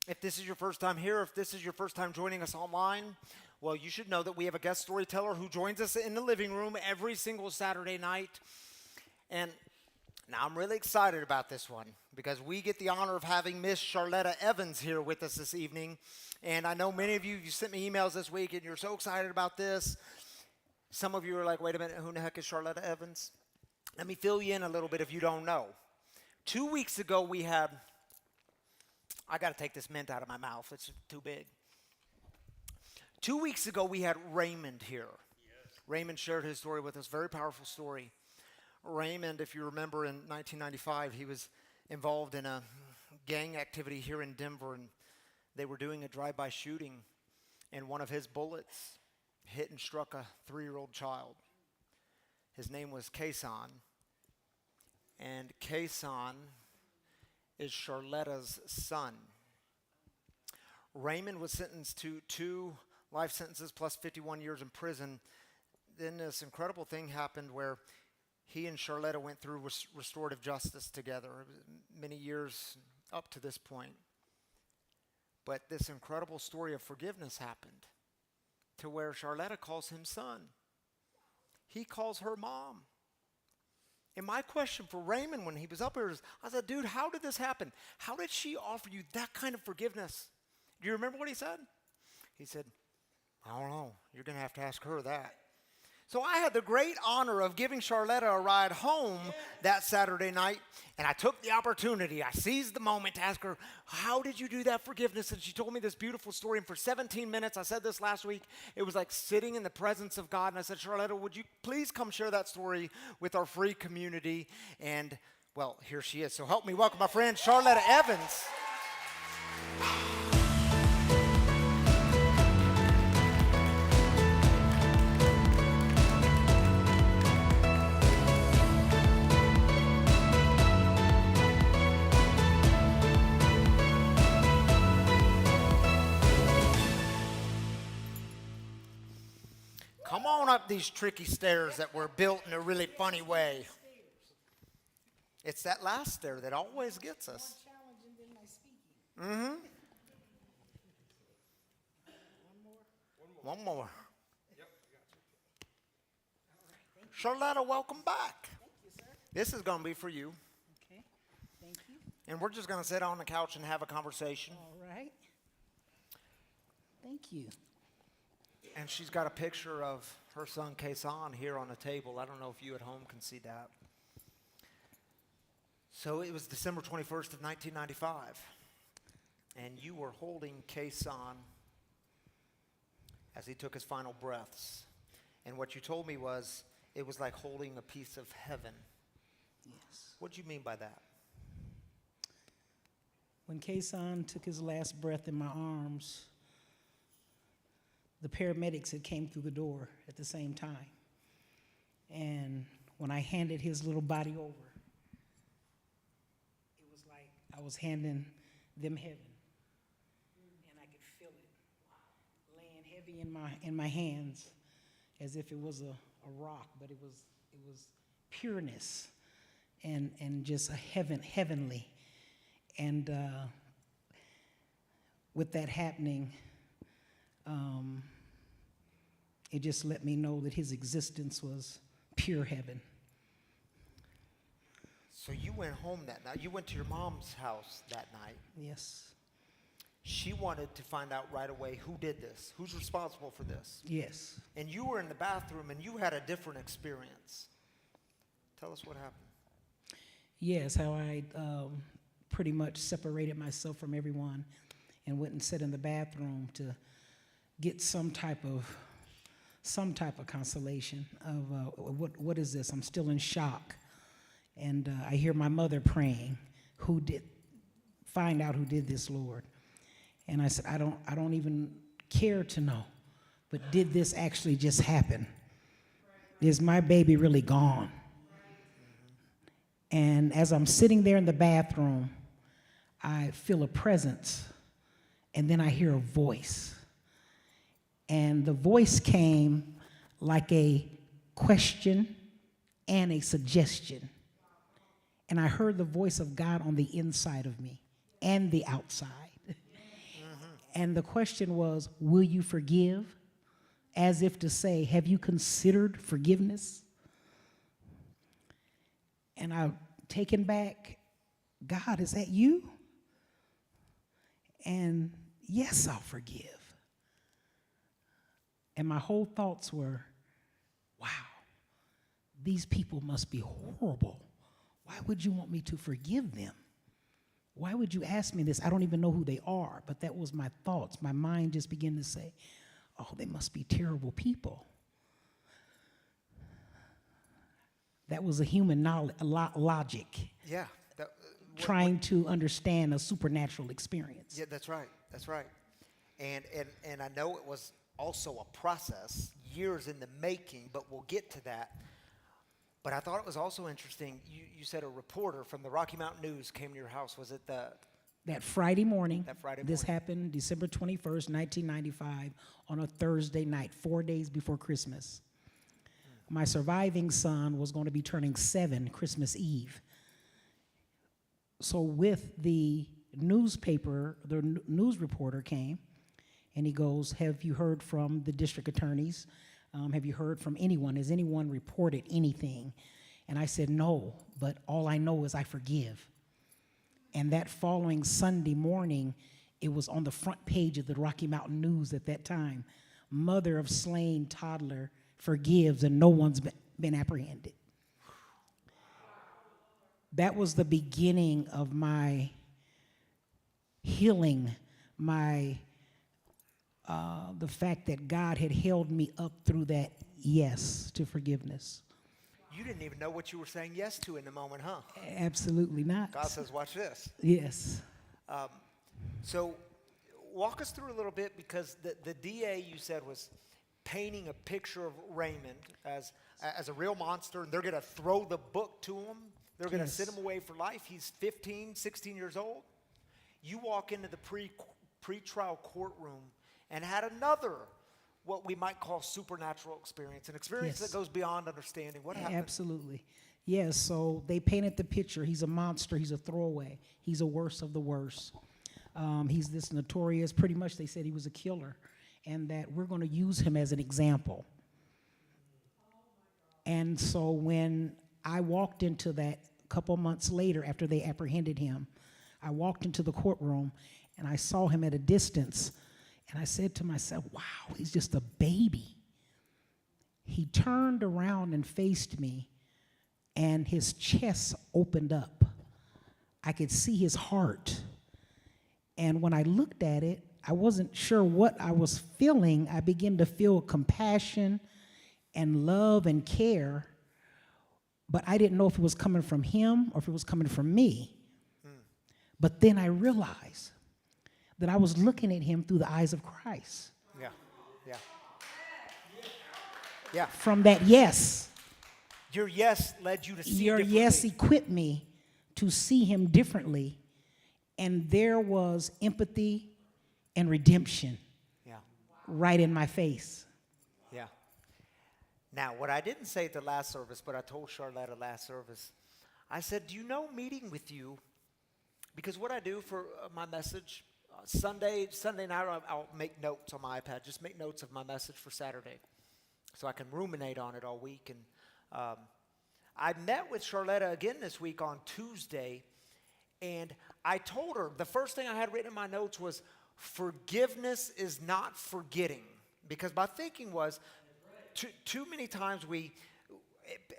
S1: If this is your first time here, if this is your first time joining us online, well, you should know that we have a guest storyteller who joins us in the living room every single Saturday night. And now I'm really excited about this one because we get the honor of having Miss Sharletta Evans here with us this evening. And I know many of you sent me emails this week and you're so excited about this. Some of you are like, wait a minute, who in the heck is Sharletta Evans? Let me fill you in a little bit if you don't know. 2 weeks ago we had, I got to take this mint out of my mouth, it's too big. 2 weeks ago we had Raymond here. Yes. Raymond shared his story with us, very powerful story. Raymond, if you remember, in 1995, he was involved in a gang activity here in Denver, and they were doing a drive-by shooting, and one of his bullets hit and struck a 3-year-old child. His name was Casson, and Casson is Sharletta's son. Raymond was sentenced to 2 life sentences plus 51 years in prison. Then this incredible thing happened where he and Sharletta went through restorative justice together. Many years up to this point. But this incredible story of forgiveness happened to where Sharletta calls him son. He calls her mom. And my question for Raymond when he was up here is, I said, dude, how did this happen? How did she offer you that kind of forgiveness? Do you remember what he said? He said, I don't know. You're going to have to ask her that. So I had the great honor of giving Sharletta a ride home that Saturday night, and I took the opportunity. I seized the moment to ask her, how did you do that forgiveness? And she told me this beautiful story, and for 17 minutes, I said this last week, it was like sitting in the presence of God, and I said, Sharletta, would you please come share that story with our free community? And, well, here she is. So help me welcome my friend, Sharletta Evans. Come on up these tricky stairs that were built in a really funny way. It's that last stair that always gets us. Mm-hmm. One more. Sharletta, welcome back.
S10: Thank you, sir.
S1: This is going to be for you.
S10: Okay. Thank you.
S1: And we're just going to sit on the couch and have a conversation.
S10: All right. Thank you.
S1: And she's got a picture of her son, Casson, here on the table. I don't know if you at home can see that. So it was December 21st of 1995. And you were holding Casson as he took his final breaths. And what you told me was, it was like holding a piece of heaven.
S10: Yes.
S1: What do you mean by that?
S10: When Casson took his last breath in my arms, the paramedics had came through the door at the same time. And when I handed his little body over, it was like I was handing them heaven. And I could feel it laying heavy in my hands as if it was a rock, but it was pureness and just a heavenly. And with that happening, it just let me know that his existence was pure heaven.
S1: So you went home that night. You went to your mom's house that night.
S10: Yes.
S1: She wanted to find out right away who did this, who's responsible for this.
S10: Yes.
S1: And you were in the bathroom and you had a different experience. Tell us what happened.
S10: Yes, how I pretty much separated myself from everyone and went and sat in the bathroom to get some type of consolation of what is this? I'm still in shock. And I hear my mother praying, find out who did this, Lord. And I said, I don't even care to know, but did this actually just happen? Is my baby really gone? And as I'm sitting there in the bathroom, I feel a presence, and then I hear a voice. And the voice came like a question and a suggestion. and I heard the voice of God on the inside of me and the outside. And the question was, will you forgive? As if to say, have you considered forgiveness? And I'm taken back, God, is that you? And yes, I'll forgive. And my whole thoughts were, wow, these people must be horrible. Why would you want me to forgive them? Why would you ask me this? I don't even know who they are, but that was my thoughts. My mind just began to say, oh, they must be terrible people. That was a human logic.
S1: Yeah.
S10: Trying to understand a supernatural experience.
S1: Yeah, that's right. That's right. And I know it was also a process, years in the making, but we'll get to that. But I thought it was also interesting. You said a reporter from the Rocky Mountain News came to your house. Was it
S10: that Friday morning?
S1: That Friday morning.
S10: This happened December 21st, 1995, on a Thursday night, 4 days before Christmas. My surviving son was going to be turning 7 Christmas Eve. So with the newspaper, the news reporter came, and he goes, have you heard from the district attorneys? Have you heard from anyone? Has anyone reported anything? And I said, no, but all I know is I forgive. And that following Sunday morning, it was on the front page of the Rocky Mountain News at that time. Mother of slain toddler forgives and no one's been apprehended. That was the beginning of my healing, the fact that God had held me up through that yes to forgiveness.
S1: You didn't even know what you were saying yes to in the moment, huh?
S10: Absolutely not.
S1: God says, watch this.
S10: Yes.
S1: So walk us through a little bit, because the DA you said was painting a picture of Raymond as a real monster, and they're going to throw the book to him. They're going to send him away for life. He's 15, 16 years old. You walk into the pre-trial courtroom and had another, what we might call supernatural experience, an experience that goes beyond understanding. What happened?
S10: Absolutely. Yes, so they painted the picture. He's a monster. He's a throwaway. He's a worst of the worst. He's this notorious, pretty much they said he was a killer, and that we're going to use him as an example. And so when I walked into that a couple months later after they apprehended him, I walked into the courtroom and I saw him at a distance, and I said to myself, wow, he's just a baby. He turned around and faced me, and his chest opened up. I could see his heart. And when I looked at it, I wasn't sure what I was feeling. I began to feel compassion and love and care, but I didn't know if it was coming from him or if it was coming from me. But then I realized that I was looking at him through the eyes of Christ.
S1: Yeah.
S10: From that yes.
S1: Your yes led you to see
S10: Your
S1: differently.
S10: yes equipped me to see him differently. And there was empathy and redemption right in my face.
S1: Yeah. Now, what I didn't say at the last service, but I told Sharletta last service, I said, do you know meeting with you, because what I do for my message, Sunday night, I'll make notes on my iPad, just make notes of my message for Saturday, so I can ruminate on it all week. And I met with Sharletta again this week on Tuesday, and I told her, the first thing I had written in my notes was, forgiveness is not forgetting. Because my thinking was, too many times we,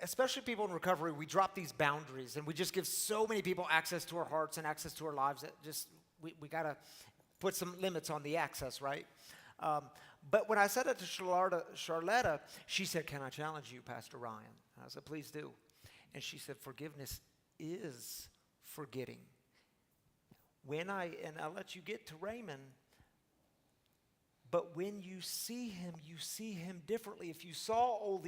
S1: especially people in recovery, we drop these boundaries, and we just give so many people access to our hearts and access to our lives that just, we got to put some limits on the access, right? But when I said it to Sharletta, she said, can I challenge you, Pastor Ryan? And I said, please do. And she said, forgiveness is forgetting. And I'll let you get to Raymond, but when you see him differently. If you saw all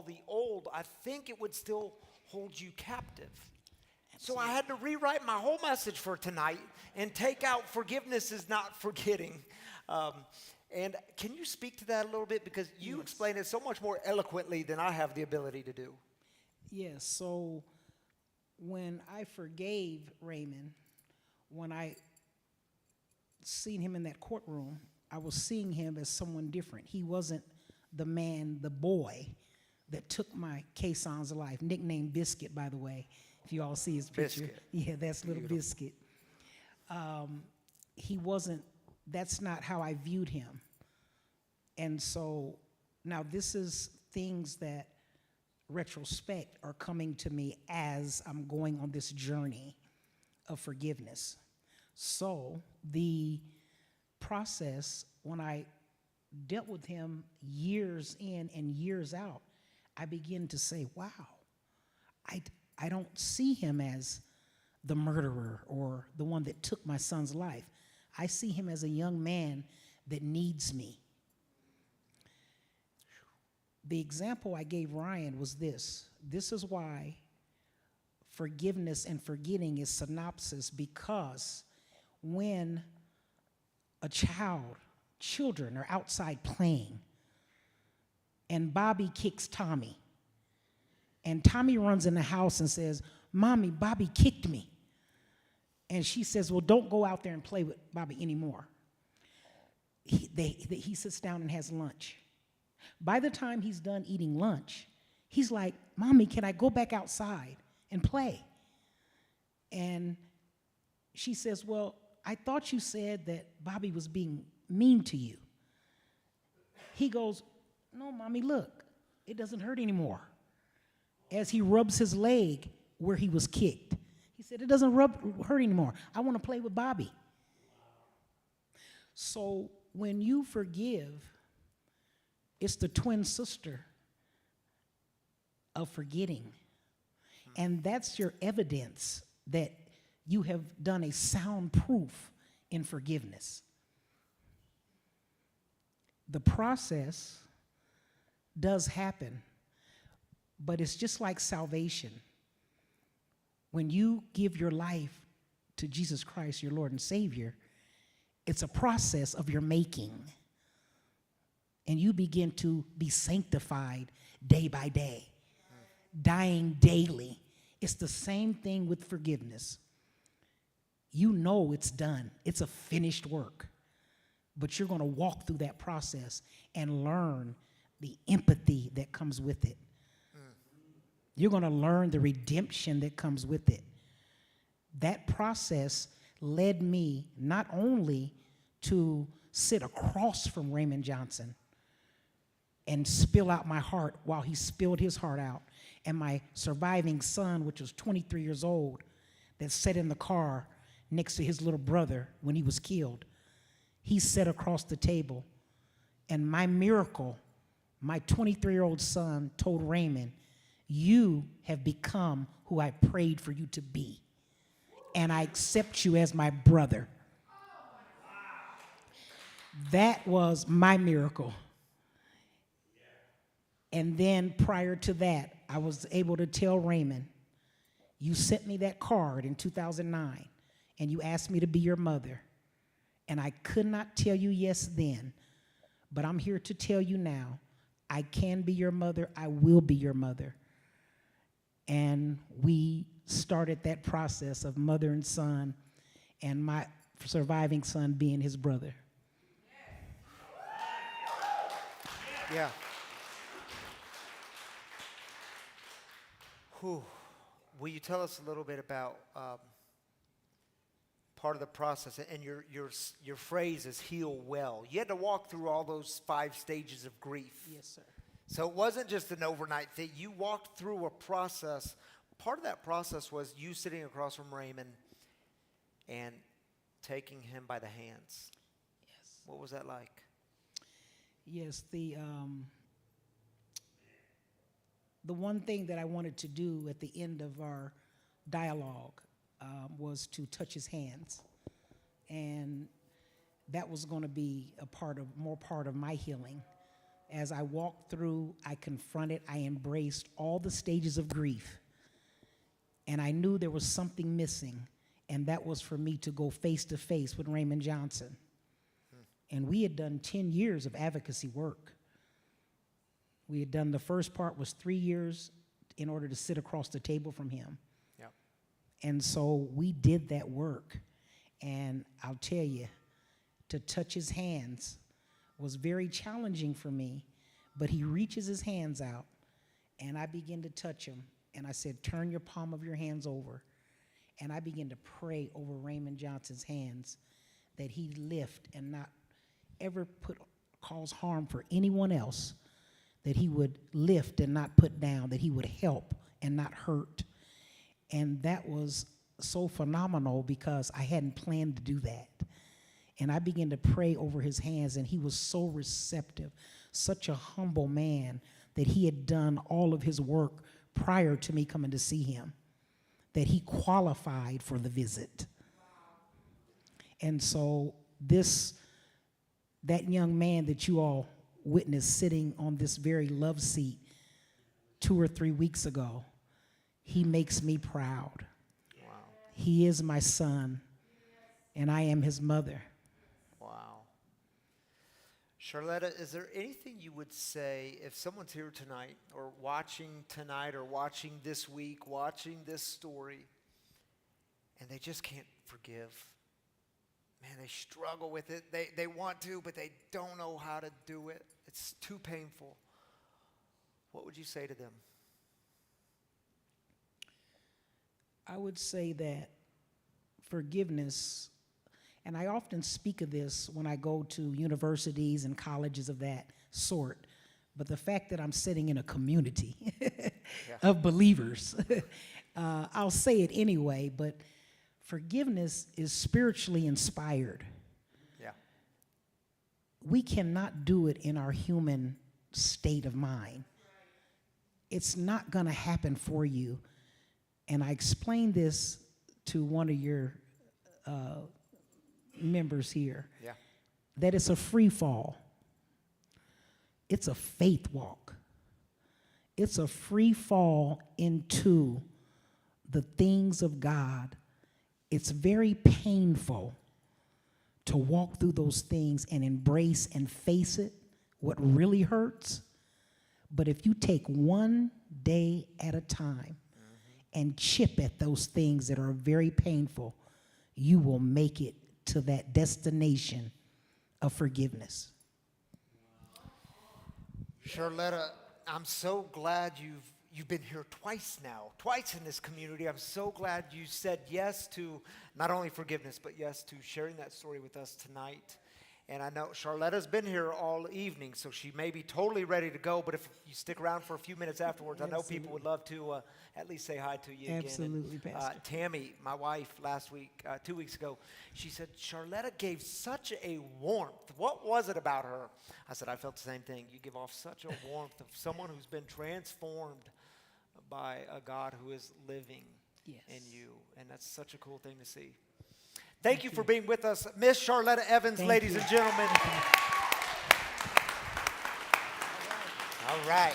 S1: the old, I think it would still hold you captive. So I had to rewrite my whole message for tonight and take out forgiveness is not forgetting. And can you speak to that a little bit? Because you explain it so much more eloquently than I have the ability to do.
S10: Yes, so when I forgave Raymond, when I seen him in that courtroom, I was seeing him as someone different. He wasn't the man, the boy that took my Casson's life, nicknamed Biscuit, by the way, if you all see his picture.
S1: Biscuit.
S10: Yeah, that's little Biscuit. He wasn't, that's not how I viewed him. And so now this is things that retrospect are coming to me as I'm going on this journey of forgiveness. So the process, when I dealt with him years in and years out, I begin to say, wow, I don't see him as the murderer or the one that took my son's life. I see him as a young man that needs me. The example I gave Ryan was this. This is why forgiveness and forgetting is synopsis, because when children are outside playing, and Bobby kicks Tommy, and Tommy runs in the house and says, "Mommy, Bobby kicked me." And she says, "Well, don't go out there and play with Bobby anymore." He sits down and has lunch. By the time he's done eating lunch, he's like, "Mommy, can I go back outside and play?" And she says, "Well, I thought you said that Bobby was being mean to you." He goes, "No, Mommy, look, it doesn't hurt anymore." As he rubs his leg where he was kicked, he said, "It doesn't hurt anymore. I want to play with Bobby." So when you forgive, it's the twin sister of forgetting. And that's your evidence that you have done a sound proof in forgiveness. The process does happen, but it's just like salvation. When you give your life to Jesus Christ, your Lord and Savior, it's a process of your making. And you begin to be sanctified day by day, dying daily. It's the same thing with forgiveness. You know it's done. It's a finished work. But you're going to walk through that process and learn the empathy that comes with it. You're going to learn the redemption that comes with it. That process led me not only to sit across from Raymond Johnson and spill out my heart while he spilled his heart out, and my surviving son, which was 23 years old, that sat in the car next to his little brother when he was killed. He sat across the table, and my miracle, my 23-year-old son told Raymond, "You have become who I prayed for you to be, and I accept you as my brother." That was my miracle. And then prior to that, I was able to tell Raymond, "You sent me that card in 2009, and you asked me to be your mother. And I could not tell you yes then, but I'm here to tell you now, I can be your mother, I will be your mother." And we started that process of mother and son, and my surviving son being his brother.
S1: Yeah. Whew. Will you tell us a little bit about part of the process? And your phrase is heal well. You had to walk through all those 5 stages of grief.
S10: Yes, sir.
S1: So it wasn't just an overnight thing. You walked through a process. Part of that process was you sitting across from Raymond and taking him by the hands.
S10: Yes.
S1: What was that like?
S10: Yes, the one thing that I wanted to do at the end of our dialogue was to touch his hands. And that was going to be more part of my healing. As I walked through, I confronted, I embraced all the stages of grief. And I knew there was something missing, and that was for me to go face to face with Raymond Johnson. And we had done 10 years of advocacy work. We had done, the first part was 3 years in order to sit across the table from him.
S1: Yep.
S10: And so we did that work. And I'll tell you, to touch his hands was very challenging for me. But he reaches his hands out, and I begin to touch him. And I said, turn your palm of your hands over. And I begin to pray over Raymond Johnson's hands that he lift and not ever cause harm for anyone else, that he would lift and not put down, that he would help and not hurt. And that was so phenomenal because I hadn't planned to do that. And I began to pray over his hands, and he was so receptive, such a humble man that he had done all of his work prior to me coming to see him, that he qualified for the visit. And so that young man that you all witnessed sitting on this very love seat 2 or 3 weeks ago, he makes me proud.
S1: Wow.
S10: He is my son, and I am his mother.
S1: Wow. Sharletta, is there anything you would say if someone's here tonight or watching tonight or watching this week, watching this story, and they just can't forgive? Man, they struggle with it. They want to, but they don't know how to do it. It's too painful. What would you say to them?
S10: I would say that forgiveness, and I often speak of this when I go to universities and colleges of that sort, but the fact that I'm sitting in a community of believers, I'll say it anyway, but forgiveness is spiritually inspired.
S1: Yeah.
S10: We cannot do it in our human state of mind. It's not going to happen for you. And I explained this to one of your members here, that it's a free fall. It's a faith walk. It's a free fall into the things of God. It's very painful to walk through those things and embrace and face it, what really hurts. But if you take one day at a time and chip at those things that are very painful, you will make it to that destination of forgiveness.
S1: Sharletta, I'm so glad you've been here twice now, twice in this community. I'm so glad you said yes to not only forgiveness, but yes to sharing that story with us tonight. And I know Sharletta's been here all evening, so she may be totally ready to go, but if you stick around for a few minutes afterwards, I know people would love to at least say hi to you again.
S10: Absolutely, Pastor.
S1: Tammy, my wife, last week, 2 weeks ago, she said, Sharletta gave such a warmth. What was it about her? I said, I felt the same thing. You give off such a warmth of someone who's been transformed by a God who is living in you, and that's such a cool thing to see. Thank you for being with us. Miss Sharletta Evans, ladies and gentlemen. All right.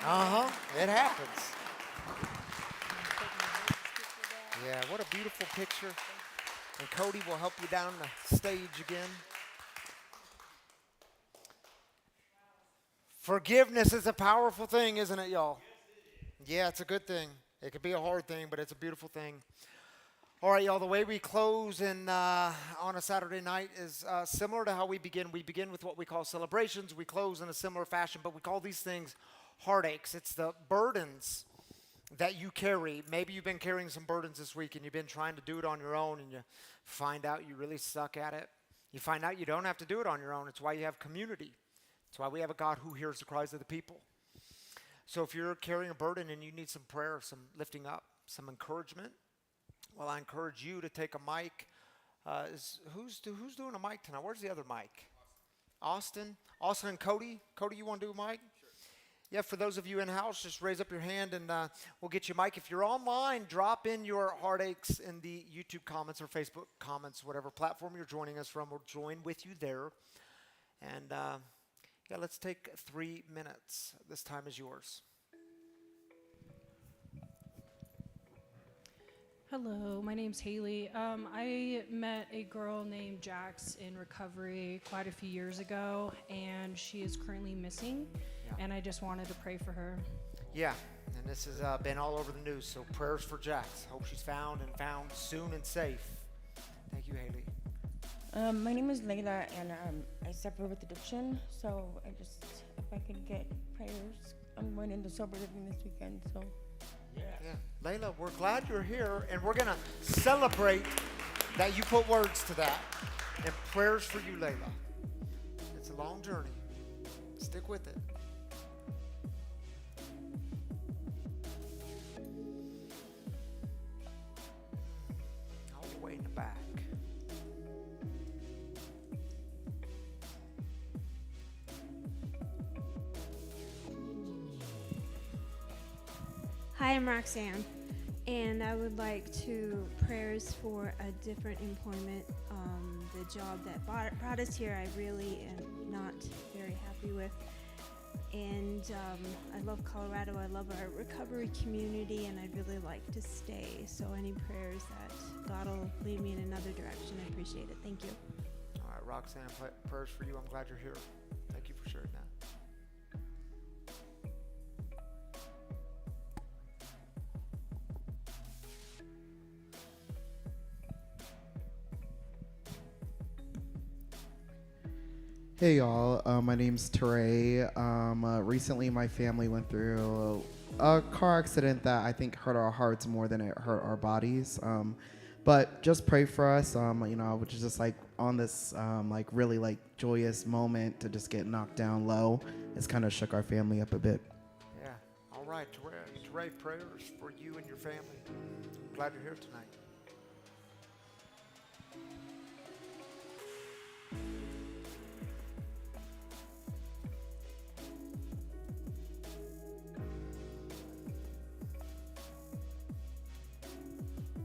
S1: All right. It happens. Yeah, what a beautiful picture. And Cody will help you down the stage again. Forgiveness is a powerful thing, isn't it, y'all? Yeah, it's a good thing. It could be a hard thing, but it's a beautiful thing. All right, y'all, the way we close on a Saturday night is similar to how we begin. We begin with what we call celebrations. We close in a similar fashion, but we call these things heartaches. It's the burdens that you carry. Maybe you've been carrying some burdens this week, and you've been trying to do it on your own, and you find out you really suck at it. You find out you don't have to do it on your own. It's why you have community. It's why we have a God who hears the cries of the people. So if you're carrying a burden and you need some prayer, some lifting up, some encouragement, well, I encourage you to take a mic. Who's doing a mic tonight? Where's the other mic? Austin and Cody. Cody, you want to do a mic? Sure. Yeah, for those of you in-house, just raise up your hand and we'll get you a mic. If you're online, drop in your heartaches in the YouTube comments or Facebook comments, whatever platform you're joining us from. We'll join with you there. And let's take 3 minutes. This time is yours.
S11: Hello, my name's Haley. I met a girl named Jax in recovery quite a few years ago, and she is currently missing. and I just wanted to pray for her.
S1: Yeah, and this has been all over the news, so prayers for Jax. Hope she's found soon and safe. Thank you, Haley.
S5: My name is Layla, and I suffer with addiction. So if I could get prayers, I'm going into sober living this weekend. So.
S1: Yeah, Layla, we're glad you're here, and we're gonna celebrate that you put words to that. And prayers for you, Layla. It's a long journey. Stick with it. All the way in the back.
S12: Hi, I'm Roxanne, and I would like to prayers for a different employment. The job that brought us here, I really am not very happy with. And I love Colorado. I love our recovery community, and I'd really like to stay. So any prayers that God will lead me in another direction, I appreciate it. Thank you.
S1: All right, Roxanne, prayers for you. I'm glad you're here. Thank you for sharing that.
S13: Hey y'all, my name's Teray. Recently my family went through a car accident that I think hurt our hearts more than it hurt our bodies. But just pray for us, which is just like on this really joyous moment to just get knocked down low. It's kind of shook our family up a bit.
S1: Yeah, all right, Teray, prayers for you and your family. Glad you're here tonight.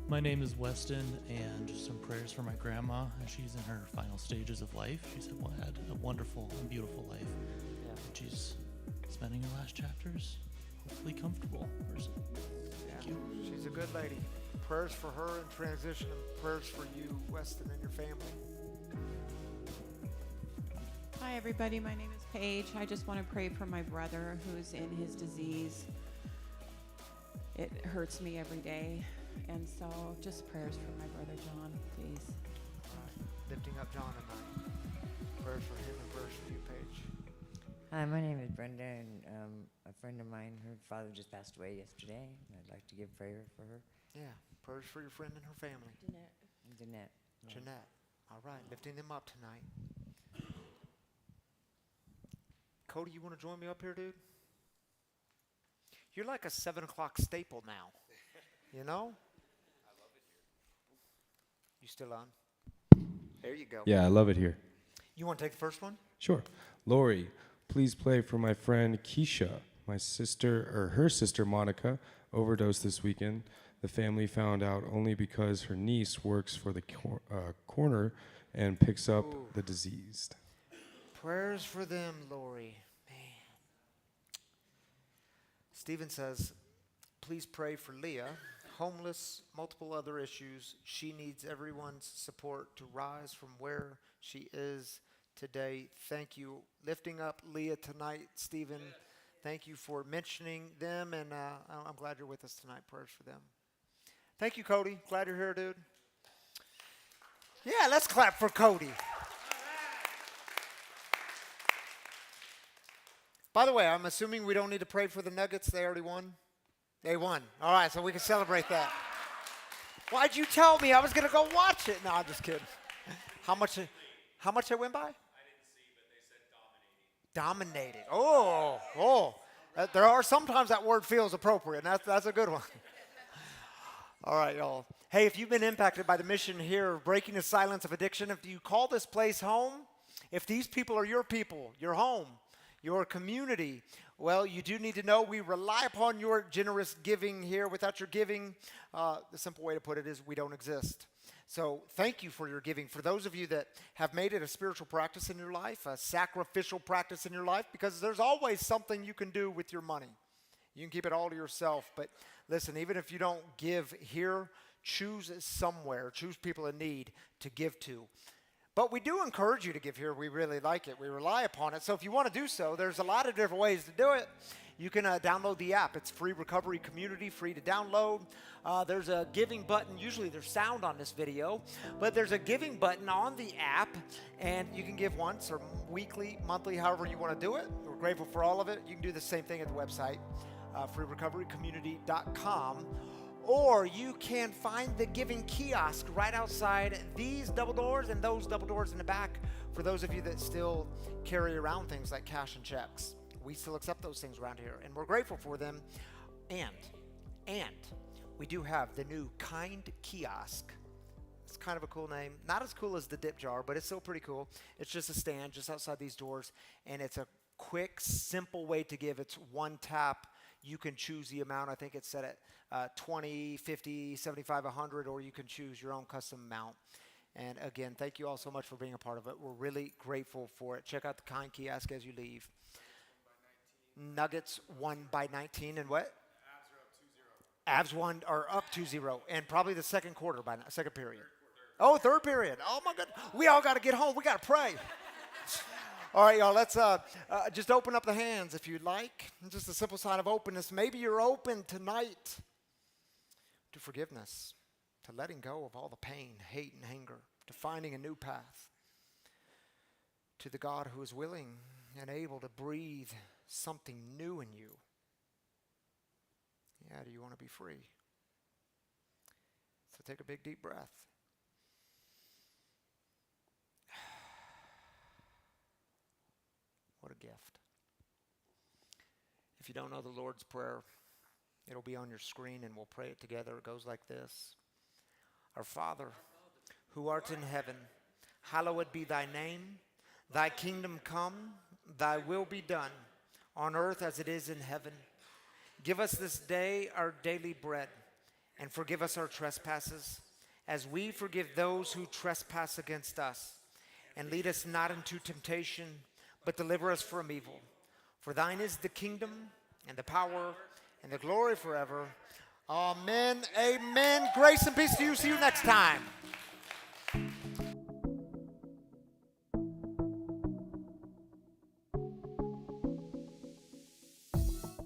S14: My name is Weston, and just some prayers for my grandma as she's in her final stages of life. She's had a wonderful and beautiful life.
S1: Yeah.
S14: And she's spending her last chapters hopefully comfortable. Thank you.
S1: She's a good lady. Prayers for her in transition, and prayers for you, Weston, and your family.
S15: Hi, everybody. My name is Paige. I just want to pray for my brother who's in his disease. It hurts me every day. And so just prayers for my brother John, please.
S1: All right. Lifting up John tonight. Prayers for him and prayers for you, Paige.
S16: Hi, my name is Brenda, and a friend of mine, her father just passed away yesterday, and I'd like to give prayer for her.
S1: Yeah, prayers for your friend and her family.
S16: Jeanette.
S1: Jeanette. All right, lifting them up tonight. Cody, you want to join me up here, dude? You're like a 7 o'clock staple now. You know? I love it here. You still on? There you go.
S17: Yeah, I love it here.
S1: You want to take the first one?
S17: Sure. Lori, please play for my friend Keisha. Her sister Monica overdosed this weekend. The family found out only because her niece works for the coroner and picks up the deceased.
S1: Prayers for them, Lori. Man. Stephen says, please pray for Leah. Homeless, multiple other issues. She needs everyone's support to rise from where she is today. Thank you. Lifting up Leah tonight, Stephen. Thank you for mentioning them, and I'm glad you're with us tonight. Prayers for them. Thank you, Cody. Glad you're here, dude. Yeah, let's clap for Cody. By the way, I'm assuming we don't need to pray for the Nuggets. They already won. They won. All right, so we can celebrate that. Why'd you tell me I was going to go watch it? No, I'm just kidding. How much they win by? I didn't see, but they said dominated. Dominated. Oh. There are sometimes that word feels appropriate, and that's a good one. All right, y'all. Hey, if you've been impacted by the mission here of breaking the silence of addiction, if you call this place home, if these people are your people, your home, your community, well, you do need to know we rely upon your generous giving here. Without your giving, the simple way to put it is we don't exist. So thank you for your giving. For those of you that have made it a spiritual practice in your life, a sacrificial practice in your life, because there's always something you can do with your money. You can keep it all to yourself, but listen, even if you don't give here, choose somewhere, choose people in need to give to. But we do encourage you to give here. We really like it. We rely upon it. So if you want to do so, there's a lot of different ways to do it. You can download the app. It's free recovery community, free to download. There's a giving button. Usually there's sound on this video, but there's a giving button on the app, and you can give once or weekly, monthly, however you want to do it. We're grateful for all of it. You can do the same thing at the website, freerecoverycommunity.com. Or you can find the giving kiosk right outside these double doors and those double doors in the back for those of you that still carry around things like cash and checks. We still accept those things around here, and we're grateful for them. And we do have the new Kind Kiosk. It's kind of a cool name. Not as cool as the dip jar, but it's still pretty cool. It's just a stand just outside these doors, and it's a quick, simple way to give. It's one tap. You can choose the amount. I think it's set at 20, 50, 75, 100, or you can choose your own custom amount. And again, thank you all so much for being a part of it. We're really grateful for it. Check out the Kind Kiosk as you leave. Nuggets won by 19, and what? Avs are up 2-0, and probably the second quarter by second period. Third period. Oh my goodness. We all got to get home. We got to pray. All right, y'all, let's just open up the hands if you'd like. Just a simple sign of openness. Maybe you're open tonight to forgiveness, to letting go of all the pain, hate, and anger, to finding a new path, to the God who is willing and able to breathe something new in you. Yeah, do you want to be free? So take a big, deep breath. What a gift. If you don't know the Lord's Prayer, it'll be on your screen and we'll pray it together. It goes like this. Our Father, who art in heaven, hallowed be thy name. Thy kingdom come, thy will be done, on earth as it is in heaven. Give us this day our daily bread, and forgive us our trespasses, as we forgive those who trespass against us. And lead us not into temptation, but deliver us from evil. For thine is the kingdom, and the power, and the glory forever. Amen. Amen. Grace and peace to you. See you next time.